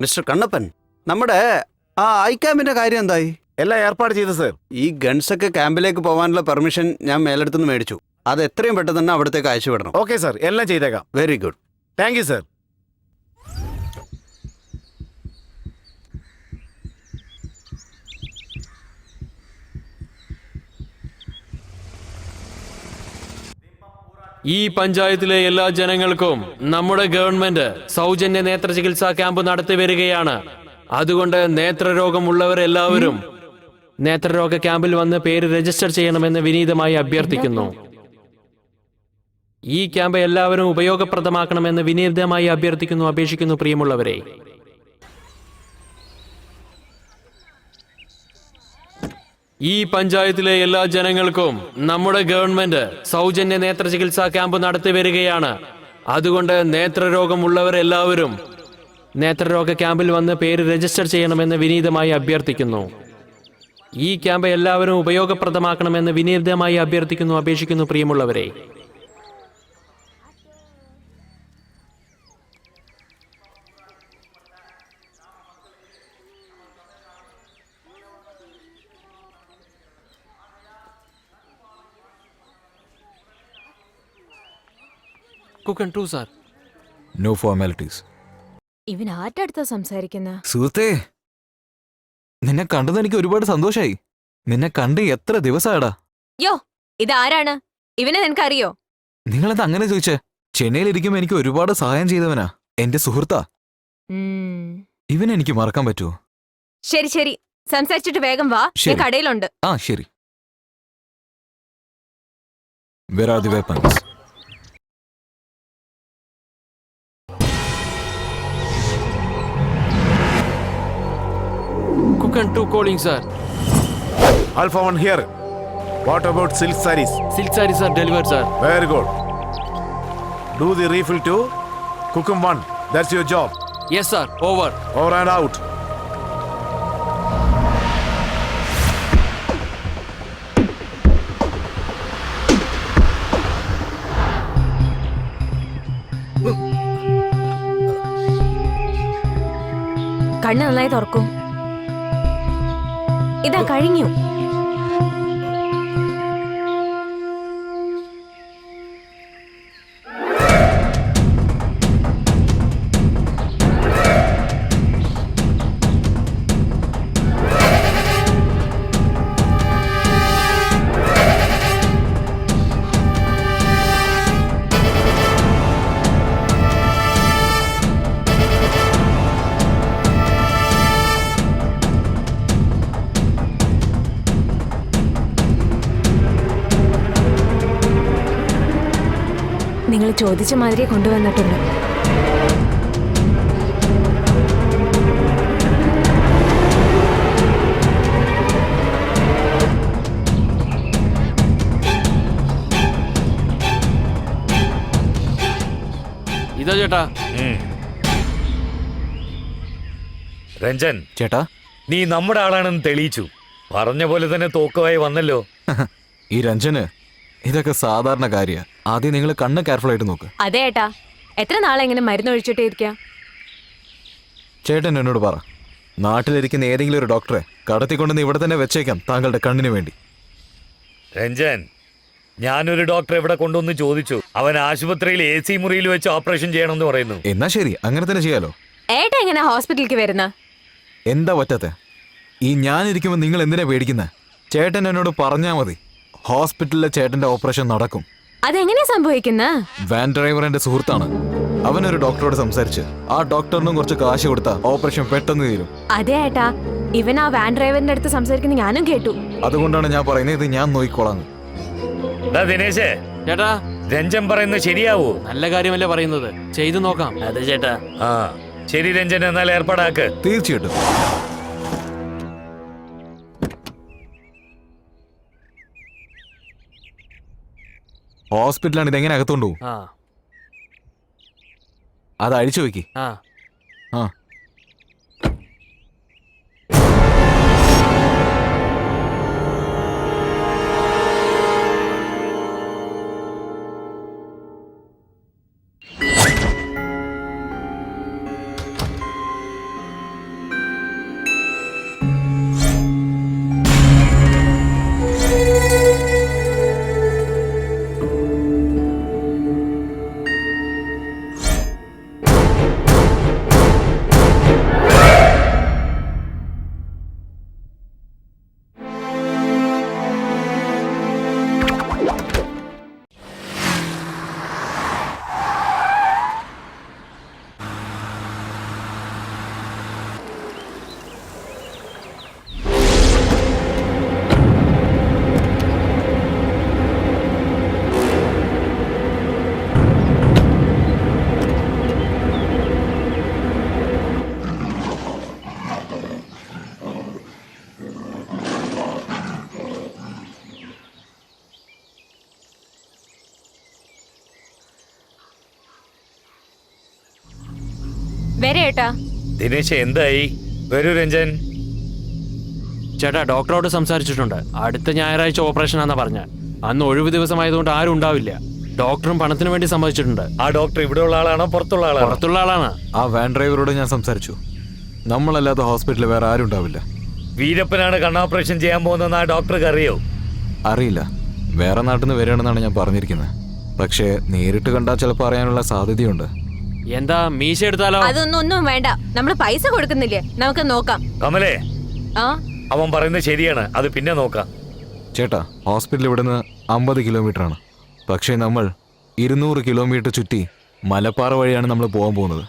mister Kannappan, നമ്മുടെ ആ ഐ ക്യാമ്പിന്റെ കാര്യം എന്തായി? എല്ലാം ഏർപ്പാട് ചെയ്തു സാർ. ഈ ഗൺസൊക്കെ ക്യാമ്പിലേക്ക് പോകാനുള്ള പെർമിഷൻ ഞാൻ മേലെടുത്തുനിന്ന് മേടിച്ചു. അത് എത്രയും പെട്ടെന്ന് തന്നെ അവിടത്തേക്ക് അയച്ചു വിടണം. ഓക്കെ സാർ, എല്ലാം ചെയ്തേക്കാം. Very good. Thank you sir. ഈ പഞ്ചായത്തിലെ എല്ലാ ജനങ്ങൾക്കും നമ്മുടെ ഗവൺമെന്റ് സൗജന്യ നേത്ര ചികിത്സാ ക്യാമ്പ് നടത്തി വരികയാണ്. അതുകൊണ്ട് നേത്രരോഗമുള്ളവരെല്ലാവരും നേത്രരോഗ ക്യാമ്പിൽ വന്ന് പേര് രജിസ്റ്റർ ചെയ്യണമെന്ന് വിനീതമായി അഭ്യർത്ഥിക്കുന്നു. ഈ ക്യാമ്പ് എല്ലാവരും ഉപയോഗപ്രദമാക്കണമെന്ന് വിനീതമായി അഭ്യർത്ഥിക്കുന്നു, അപേക്ഷിക്കുന്നു. പ്രിയമുള്ളവരെ, ഈ പഞ്ചായത്തിലെ എല്ലാ ജനങ്ങൾക്കും നമ്മുടെ ഗവൺമെന്റ് സൗജന്യ നേത്ര ചികിത്സാ ക്യാമ്പ് നടത്തി വരികയാണ്. അതുകൊണ്ട് നേത്രരോഗമുള്ളവരെല്ലാവരും നേത്രരോഗ ക്യാമ്പിൽ വന്ന് പേര് രജിസ്റ്റർ ചെയ്യണമെന്ന് വിനീതമായി അഭ്യർത്ഥിക്കുന്നു. ഈ ക്യാമ്പ് എല്ലാവരും ഉപയോഗപ്രദമാക്കണമെന്ന് വിനീതമായി അഭ്യർത്ഥിക്കുന്നു, അപേക്ഷിക്കുന്നു. പ്രിയമുള്ളവരെ, കുക്കൻ ടു സാർ. No formalities. ഇവൻ ആറ്റടുത്താ സംസാരിക്കുന്ന? സുഹൃത്തേ, നിന്നെ കണ്ടത് എനിക്ക് ഒരുപാട് സന്തോഷായി. നിന്നെ കണ്ട് എത്ര ദിവസമാടാ. യോ, ഇതാരാണ്? ഇവനെ നിനക്കറിയോ? നിങ്ങളത് അങ്ങനെ ചോദിച്ചേ? ചെന്നൈയിലിരിക്കുമ്പോ എനിക്ക് ഒരുപാട് സഹായം ചെയ്തവനാ. എന്റെ സുഹൃത്താ. ഇവനെനിക്ക് മറക്കാൻ പറ്റുമോ? ശരി ശരി, സംസാരിച്ചിട്ട് വേഗം വാ. ശരി. കടയിലുണ്ട്. ആ ശരി. Where are the weapons? Cocoon two calling sir. Alpha 1 here. What about silk sarees? Silk saree sir deliver sir. Very good. Do the refill to Kukum 1. That's your job. Yes sir. Over. Over and out. കണ്ണ് നന്നായി തുറക്കൂ. ഇതാ കഴിഞ്ഞു. നിങ്ങൾ ചോദിച്ച മാതിരി കൊണ്ടുവന്നിട്ടുണ്ട്. ഇതോ ചേട്ടാ. ഉം. രഞ്ജൻ, ചേട്ടാ നീ നമ്മുടെ ആളാണെന്ന് തെളിയിച്ചു. പറഞ്ഞ പോലെ തന്നെ തോക്കുമായി വന്നല്ലോ. ഈ രഞ്ജന് ഇതൊക്കെ സാധാരണ കാര്യ. ആദ്യം നിങ്ങൾ കണ്ണ് കെയർഫുൾ ആയിട്ട് നോക്ക്. അതെ ഏട്ടാ, എത്ര നാളെ ഇങ്ങനെ മരുന്ന് ഒഴിച്ചിട്ടേ ഇരിക്കാം? ചേട്ടൻ എന്നോട് പറ, നാട്ടിലിരിക്കുന്ന ഏതെങ്കിലും ഒരു ഡോക്ടറെ കടത്തിക്കൊണ്ടുവന്ന് ഇവിടെ തന്നെ വെച്ചേക്കാം താങ്കളുടെ കണ്ണിന് വേണ്ടി. രഞ്ജൻ, ഞാനൊരു ഡോക്ടറെ ഇവിടെ കൊണ്ടുവന്ന് ചോദിച്ചു. അവൻ ആശുപത്രിയിൽ AC മുറിയിൽ വെച്ച് ഓപ്പറേഷൻ ചെയ്യണമെന്ന് പറയുന്നു. എന്നാ ശരി, അങ്ങനെ തന്നെ ചെയ്യാലോ. ഏട്ടാ എങ്ങനെ ഹോസ്പിറ്റലിലേക്ക് വരുന്ന? എന്താ പറ്റാത്തെ? ഈ ഞാനിരിക്കുമ്പോൾ നിങ്ങൾ എന്തിനാ പേടിക്കുന്നത്? ചേട്ടൻ എന്നോട് പറഞ്ഞാ മതി, ഹോസ്പിറ്റലിലെ ചേട്ടന്റെ ഓപ്പറേഷൻ നടക്കും. അതെങ്ങനെയാ സംഭവിക്കുന്ന? വാൻ ഡ്രൈവർ എന്റെ സുഹൃത്താണ്. അവനൊരു ഡോക്ടറോട് സംസാരിച്ച് ആ ഡോക്ടറിനും കുറച്ച് കാശ് കൊടുത്താൽ ഓപ്പറേഷൻ പെട്ടെന്ന് തീരും. അതെ ഏട്ടാ, ഇവൻ ആ വാൻ ഡ്രൈവറിന്റെ അടുത്ത് സംസാരിക്കുന്ന ഞാനും കേട്ടു. അതുകൊണ്ടാണ് ഞാൻ പറയുന്നത് ഇത് ഞാൻ നോക്കിക്കോളാം. ദിനേശേ, ചേട്ടാ, രഞ്ജൻ പറയുന്നത് ശരിയാവൂ? നല്ല കാര്യമല്ലേ പറയുന്നത്, ചെയ്തു നോക്കാം. അതെ ചേട്ടാ. ആ ശരി രഞ്ജൻ, എന്നാൽ ഏർപ്പാടാക്ക്. തീർച്ചയായിട്ടും. ഹോസ്പിറ്റലാണ്, ഇതെങ്ങനെ അകത്തോണ്ട് പോകും? ആ അത് അഴിച്ചു വെക്കി. ആ ആ വരെ ഏട്ടാ. ദിനേശ്, എന്തായി? വരൂ രഞ്ജൻ. ചേട്ടാ, ഡോക്ടറോട് സംസാരിച്ചിട്ടുണ്ട്. അടുത്ത ഞായറാഴ്ച ഓപ്പറേഷൻ ആണെന്നാ പറഞ്ഞ. അന്ന് ഒഴിവ് ദിവസമായതുകൊണ്ട് ആരും ഉണ്ടാവില്ല. ഡോക്ടറും പണത്തിന് വേണ്ടി സമ്മതിച്ചിട്ടുണ്ട്. ആ ഡോക്ടർ ഇവിടെ ഉള്ള ആളാണോ പുറത്തുള്ള ആളാണോ? പുറത്തുള്ള ആളാണ്. ആ വാൻ ഡ്രൈവറോട് ഞാൻ സംസാരിച്ചു. നമ്മളല്ലാത്ത ഹോസ്പിറ്റലിൽ വേറെ ആരും ഉണ്ടാവില്ല. വീരപ്പനാണ് കണ്ണോപ്പറേഷൻ ചെയ്യാൻ പോകുന്നതെന്ന് ആ ഡോക്ടർക്ക് അറിയോ? അറിയില്ല, വേറെ നാട്ടിൽ നിന്ന് വരികയാണെന്നാണ് ഞാൻ പറഞ്ഞിരിക്കുന്നത്. പക്ഷേ നേരിട്ട് കണ്ടാൽ ചിലപ്പോൾ അറിയാനുള്ള സാധ്യതയുണ്ട്. എന്താ മീശ എടുത്താലോ? ഒന്നും വേണ്ട, നമ്മള് പൈസ കൊടുക്കുന്നില്ലേ, നമുക്ക് നോക്കാം. കമലേ, ആ അവൻ പറയുന്നത് ശരിയാണ്, അത് പിന്നെ നോക്കാം. ചേട്ടാ, ഹോസ്പിറ്റൽ ഇവിടുന്ന് 50 കിലോമീറ്ററാണ്. പക്ഷേ നമ്മൾ 200 കിലോമീറ്റർ ചുറ്റി മലപ്പാറ വഴിയാണ് നമ്മൾ പോകാൻ പോകുന്നത്.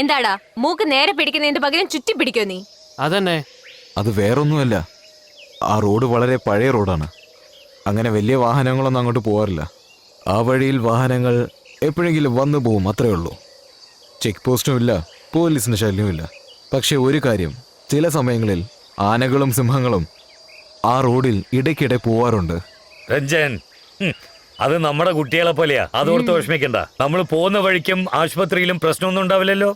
എന്താടാ മൂക്ക് നേരെ പിടിക്കുന്നതിന്റെ പകരം ചുറ്റി പിടിക്കോ നീ? അതന്നെ. അത് വേറൊന്നുമല്ല, ആ റോഡ് വളരെ പഴയ റോഡാണ്. അങ്ങനെ വലിയ വാഹനങ്ങളൊന്നും അങ്ങോട്ട് പോകാറില്ല. ആ വഴിയിൽ വാഹനങ്ങൾ എപ്പോഴെങ്കിലും വന്നു പോവും, അത്രേ ഉള്ളൂ. ചെക്ക് പോസ്റ്റും ഇല്ല, പോലീസിന് ശല്യവും ഇല്ല. പക്ഷെ ഒരു കാര്യം, ചില സമയങ്ങളിൽ ആനകളും സിംഹങ്ങളും ആ റോഡിൽ ഇടയ്ക്കിടെ പോവാറുണ്ട്. രഞ്ജൻ, അത് നമ്മുടെ കുട്ടികളെ പോലെയാ, അതോർത്ത് വിഷമിക്കണ്ട. നമ്മൾ പോകുന്ന വഴിക്കും ആശുപത്രിയിലും പ്രശ്നമൊന്നും ഉണ്ടാവില്ലല്ലോ.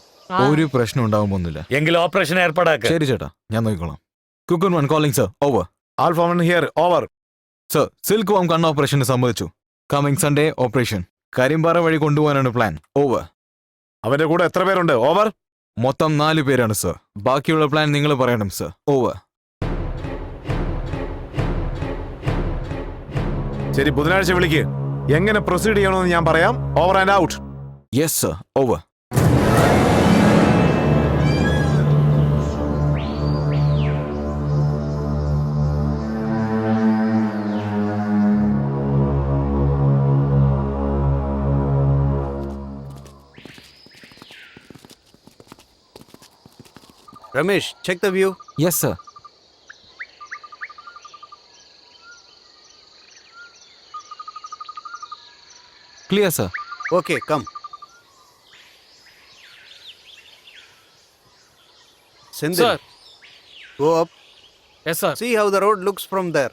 ഒരു പ്രശ്നം ഉണ്ടാവുമൊന്നുമില്ല. എങ്കിൽ ഓപ്പറേഷൻ ഏർപ്പാടാക്ക. ശരി ചേട്ടാ, ഞാൻ നോക്കിക്കോളാം. Cocoon one calling sir, over. Alpha one here, over. Sir, silk വാം കണ്ണ് ഓപ്പറേഷന് സമ്മതിച്ചു. Coming Sunday operation. കരിമ്പാറ വഴി കൊണ്ടുപോകാനാണ് പ്ലാൻ. ഓവർ. അവന്റെ കൂടെ എത്ര പേരുണ്ട്? ഓവർ. മൊത്തം 4 പേരാണ് സർ. ബാക്കിയുള്ള പ്ലാൻ നിങ്ങൾ പറയണം സർ. ഓവർ. ശരി, ബുധനാഴ്ച വിളിക്ക്. എങ്ങനെ പ്രൊസീഡ് ചെയ്യണമെന്ന് ഞാൻ പറയാം. Over and out. Yes sir, over. Ramesh, check the view. Yes sir. Clear sir. Okay, come. Sindhu, Sir. go up. Yes, sir. See how the road looks from there.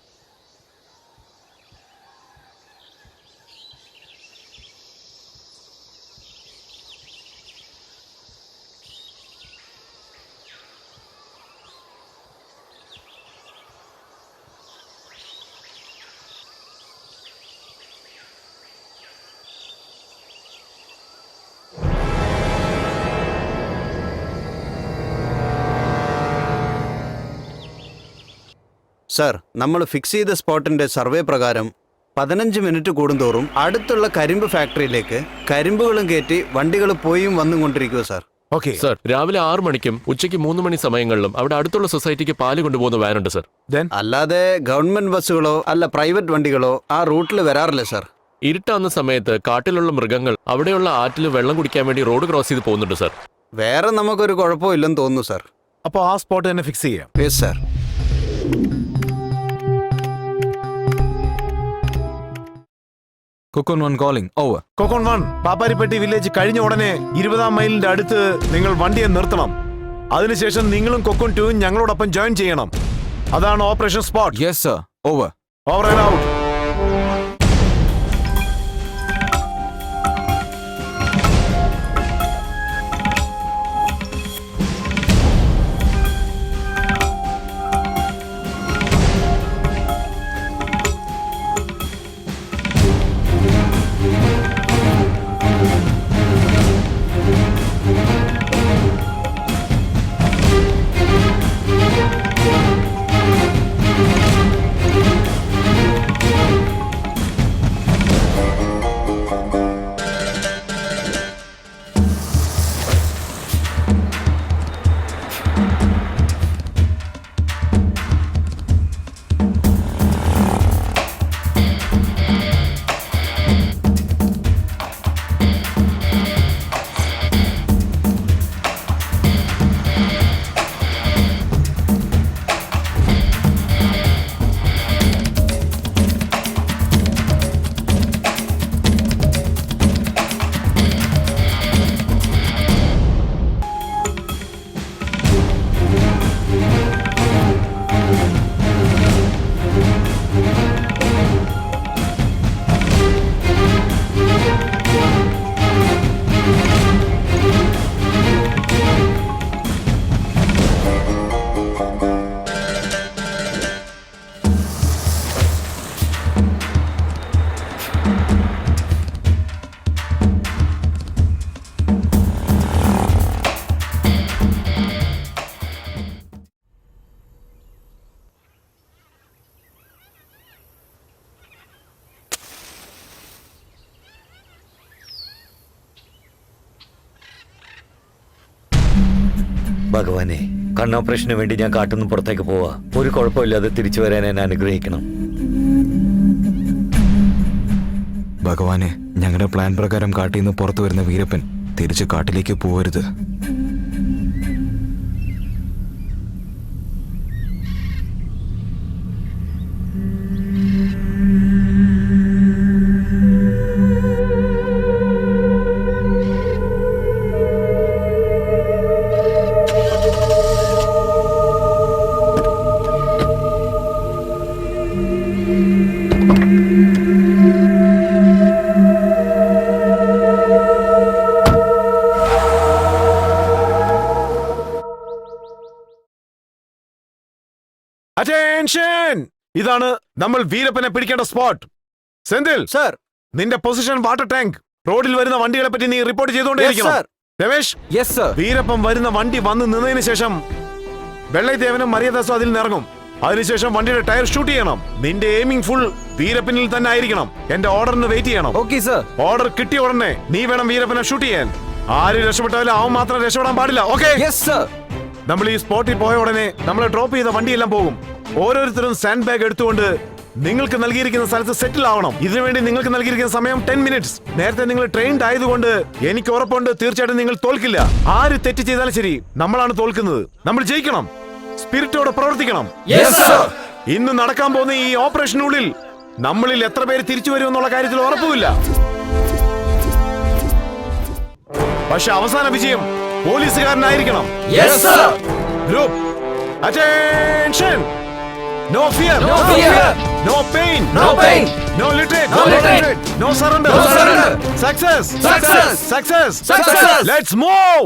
Sir, നമ്മൾ fix ചെയ്ത സ്പോട്ടിന്റെ survey പ്രകാരം 15 minute കൂടുന്തോറും അടുത്തുള്ള കരിമ്പ് ഫാക്ടറിയിലേക്ക് കരിമ്പുകളും കയറ്റി വണ്ടികൾ പോയും വന്നും കൊണ്ടിരിക്കുക സർ. ഓക്കെ സർ, രാവിലെ 6 മണിക്കും ഉച്ചയ്ക്ക് 3 മണി സമയങ്ങളിലും അവിടെ അടുത്തുള്ള സൊസൈറ്റിക്ക് പാല് കൊണ്ടുപോകുന്ന വാനുണ്ട് സർ. ദെൻ അല്ലാതെ ഗവൺമെന്റ് ബസ്സുകളോ അല്ല പ്രൈവറ്റ് വണ്ടികളോ ആ റൂട്ടിൽ വരാറില്ല സർ. ഇരുട്ടാവുന്ന സമയത്ത് കാട്ടിലുള്ള മൃഗങ്ങൾ അവിടെയുള്ള ആറ്റിൽ വെള്ളം കുടിക്കാൻ വേണ്ടി റോഡ് ക്രോസ് ചെയ്ത് പോകുന്നുണ്ട് സർ. വേറെ നമുക്കൊരു കുഴപ്പമില്ലെന്ന് തോന്നുന്നു സർ. അപ്പോൾ ആ സ്പോട്ട് തന്നെ ഫിക്സ് ചെയ്യാം. Yes sir. Cocoon 1 calling. Over. Cocoon 1 Papparipatti village കഴിഞ്ഞ ഉടനെ 20-ാം മൈലിന്റെ അടുത്ത് നിങ്ങൾ വണ്ടിയെ നിർത്തണം. അതിനുശേഷം നിങ്ങളും കൊക്കോൺ 2 ഞങ്ങളോടൊപ്പം ജോയിൻ ചെയ്യണം. അതാണ് operation spot. Yes, sir. Over. Over and out. ഭഗവാനെ, കണ്ണോപ്പറേഷന് വേണ്ടി ഞാൻ കാട്ടുനിന്ന് പുറത്തേക്ക് പോവാ. ഒരു കുഴപ്പമില്ലാതെ തിരിച്ചു വരാൻ എന്നെ അനുഗ്രഹിക്കണം. ഭഗവാനെ, ഞങ്ങളുടെ പ്ലാൻ പ്രകാരം കാട്ടിൽ നിന്ന് പുറത്തു വരുന്ന വീരപ്പൻ തിരിച്ച് കാട്ടിലേക്ക് പോകരുത്. അറ്റൻഷൻ! ഇതാണ് നമ്മൾ വീരപ്പനെ പിടിക്കേണ്ട സ്പോട്ട്. സെന്തിൽ സർ. നിന്റെ പൊസിഷൻ വാട്ടർ ടാങ്ക്. റോഡിൽ വരുന്ന വണ്ടികളെ പറ്റി നീ report Yes, ചെയ്തുകൊണ്ടേയിരിക്കണം. sir. Ramesh, yes sir. Veerappan വരുന്ന വണ്ടി വന്ന് നിന്നതിന് ശേഷം വെള്ളൈദേവനും മര്യാദാസും അതിൽ നിറങ്ങും. അതിനുശേഷം വണ്ടിയുടെ ടയർ ഷൂട്ട് ചെയ്യണം. നിന്റെ എയിമിംഗ് ഫുൾ വീരപ്പനിൽ തന്നെ ആയിരിക്കണം. എന്റെ ഓർഡറിന് വെയിറ്റ് ചെയ്യണം. Okay sir. ഓർഡർ കിട്ടിയ ഉടനെ നീ വേണം വീരപ്പനെ ഷൂട്ട് ചെയ്യാൻ. ആര് രക്ഷപ്പെട്ടാലും അവൻ മാത്രം രക്ഷപ്പെടാൻ പാടില്ല. ഓക്കെ? Yes sir. നമ്മൾ ഈ സ്പോട്ടിൽ പോയ ഉടനെ നമ്മളെ ഡ്രോപ്പ് ചെയ്ത വണ്ടിയെല്ലാം പോകും. ഓരോരുത്തരും സാൻഡ് ബാഗ് എടുത്തുകൊണ്ട് നിങ്ങൾക്ക് നൽകിയിരിക്കുന്ന സ്ഥലത്ത് സെറ്റിൽ ആവണം. ഇതിനുവേണ്ടി നിങ്ങൾക്ക് നൽകിയിരിക്കുന്ന സമയം 10 മിനിറ്റ്സ്. നേരത്തെ നിങ്ങൾ ട്രെയിൻഡ് ആയതുകൊണ്ട് എനിക്ക് ഉറപ്പുണ്ട് തീർച്ചയായിട്ടും നിങ്ങൾ തോൽക്കില്ല. ആര് തെറ്റ് ചെയ്താലും ശരി, നമ്മളാണ് തോൽക്കുന്നത്. നമ്മൾ ജയിക്കണം. സ്പിരിറ്റോടെ പ്രവർത്തിക്കണം. ഇന്ന് നടക്കാൻ പോകുന്ന ഈ ഓപ്പറേഷനുള്ളിൽ നമ്മളിൽ എത്ര പേര് തിരിച്ചു വരുമെന്നുള്ള കാര്യത്തിൽ ഉറപ്പുമില്ല. പക്ഷെ അവസാന വിജയം പോലീസുകാരനായിരിക്കണം. Group attention! No fear! No fear! No pain! No pain! No retreat! No retreat! No surrender! No surrender! Success! Success! Success! Success! Let's move!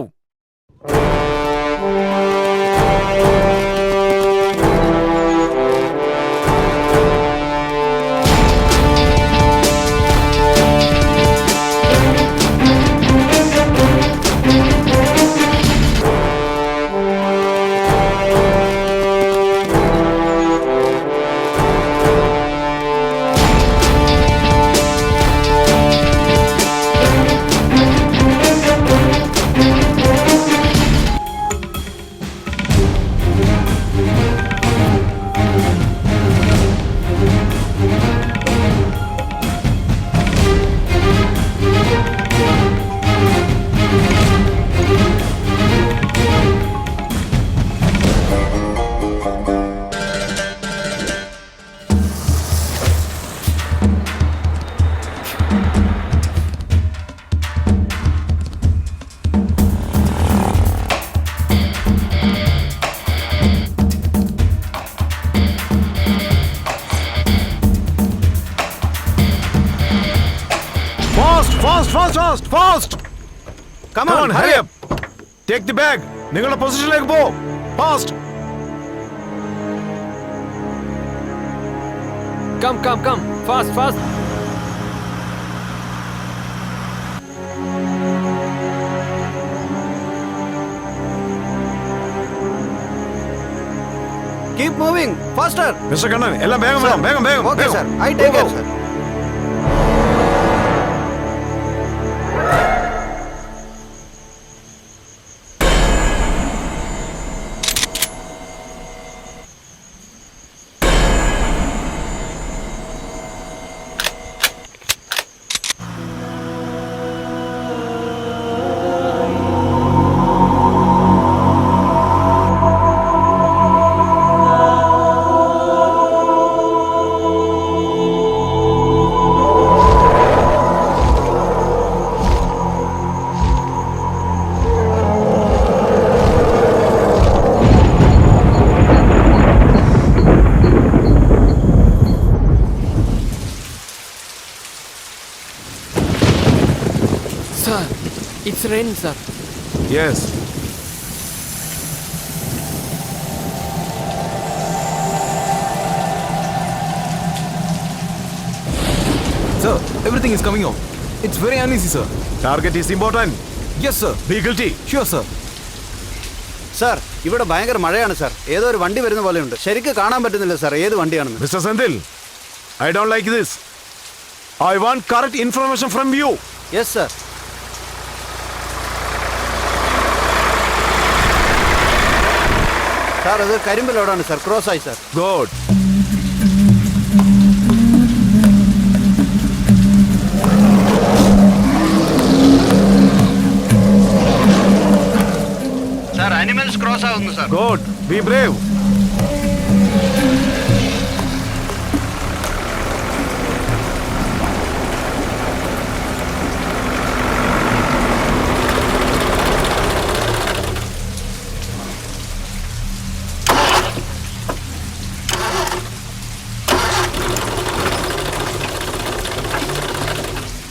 Fast, fast, fast, fast, fast! Come Come on, on, hurry up! Take the bag. നിങ്ങളുടെ പൊസിഷനിലേക്ക് പോ. Fast! Come fast fast. Keep moving, faster. Mister Kannan എല്ലാം വേഗം വേണം, വേഗം വേഗം. Okay, വേഗം. sir. I take Go, care, go. sir. Sir, it's rain sir. Yes. Sir, everything is coming off. It's very uneasy, sir. Target is important. Yes, sir. Be guilty. Sure, sir. Sir ഇവിടെ ഭയങ്കര മഴയാണ് sir. ഏതോ ഒരു വണ്ടി വരുന്ന പോലെയുണ്ട്. ശരിക്കും കാണാൻ പറ്റുന്നില്ല സാർ ഏത് വണ്ടിയാണെന്ന്. Mr. Senthil, I don't like this. I want correct information from you. Yes sir. Sir അത് കരിമ്പ് ലോഡാണ് സാർ. ക്രോസ് ആയി sir. Good. Sir animals cross ആവുന്നു സാർ. Good. Be brave.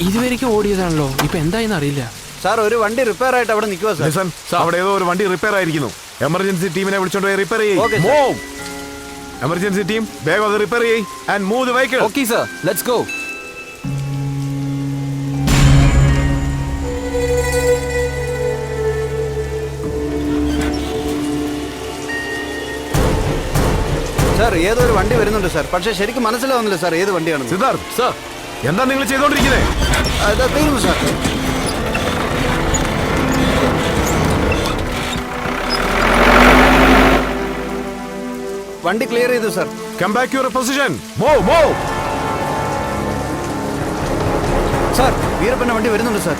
ഇതുവരെയ്ക്കും ഓടിയതാണല്ലോ, ഇപ്പൊ എന്തായെന്ന് അറിയില്ല. സാർ ഒരു വണ്ടി റിപ്പയർ ആയിട്ട് അവിടെ നിൽക്കുക സാർ. Listen, അവിടെ ഏതോ ഒരു വണ്ടി റിപ്പയർ ആയിരിക്കുന്നു. എമർജൻസി ടീമിനെ വിളിച്ചോണ്ട് പോയി റിപ്പയർ Okay, ചെയ്യ്. sir. Move. എമർജൻസി ടീം വേഗം അത് റിപ്പയർ ചെയ്യ് and move the vehicle. Okay, sir. Let's go. Sir ഏതോ ഒരു വണ്ടി വരുന്നുണ്ട് സാർ. പക്ഷേ ശരിക്കും മനസ്സിലാവുന്നില്ല സാർ ഏത് വണ്ടിയാണെന്ന്. സിദ്ധാർത്ഥ്, Sir. എന്താ നിങ്ങൾ ചെയ്തോണ്ടിരിക്കുന്നത്? അതാ തീർന്നു സാർ. വണ്ടി ക്ലിയർ ചെയ്തു sir. Come back to your position. Move, move. Sir വീരപ്പന്റെ വണ്ടി വരുന്നുണ്ട് സാർ.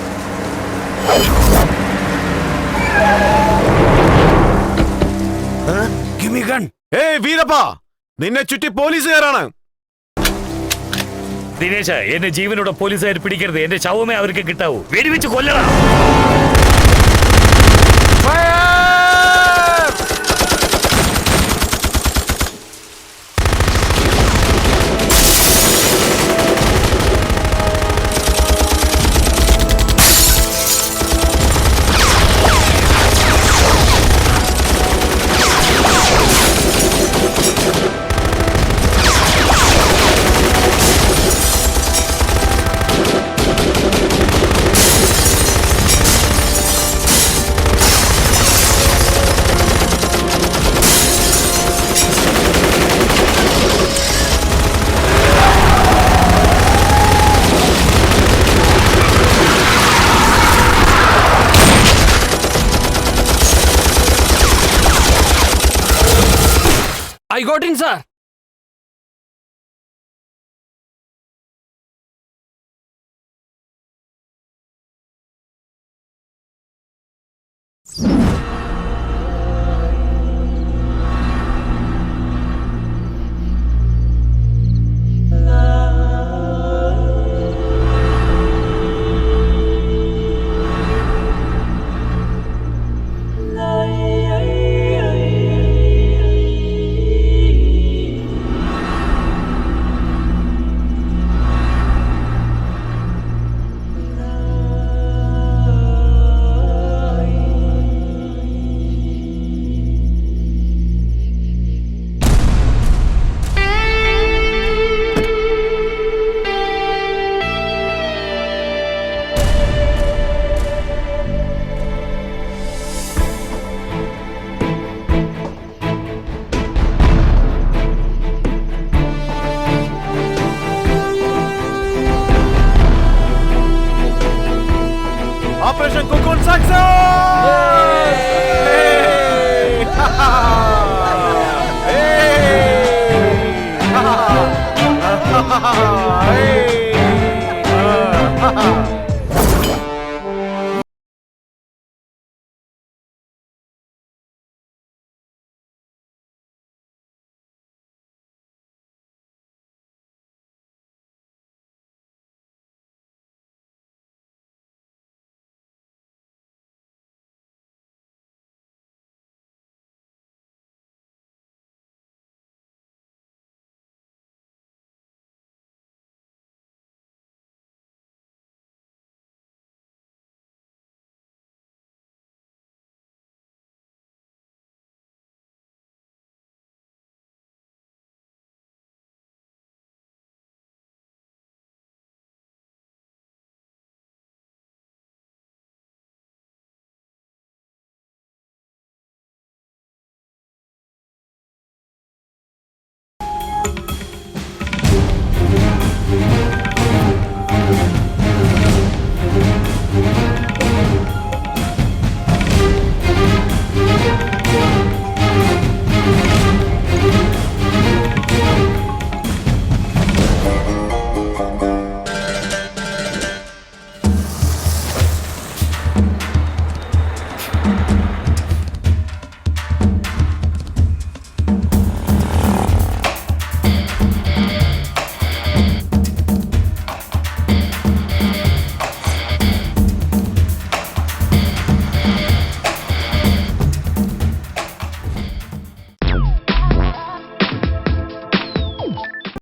Give me gun. ഏയ് വീരപ്പ, നിന്നെ ചുറ്റി പോലീസുകാരാണ്. ദിനേശ, എന്നെ ജീവനോടെ പോലീസുകാർ പിടിക്കരുത്. എന്റെ ശവമേ അവർക്ക് കിട്ടാവൂ. വെടിവെച്ച് കൊല്ലണം. I got in, sir. Success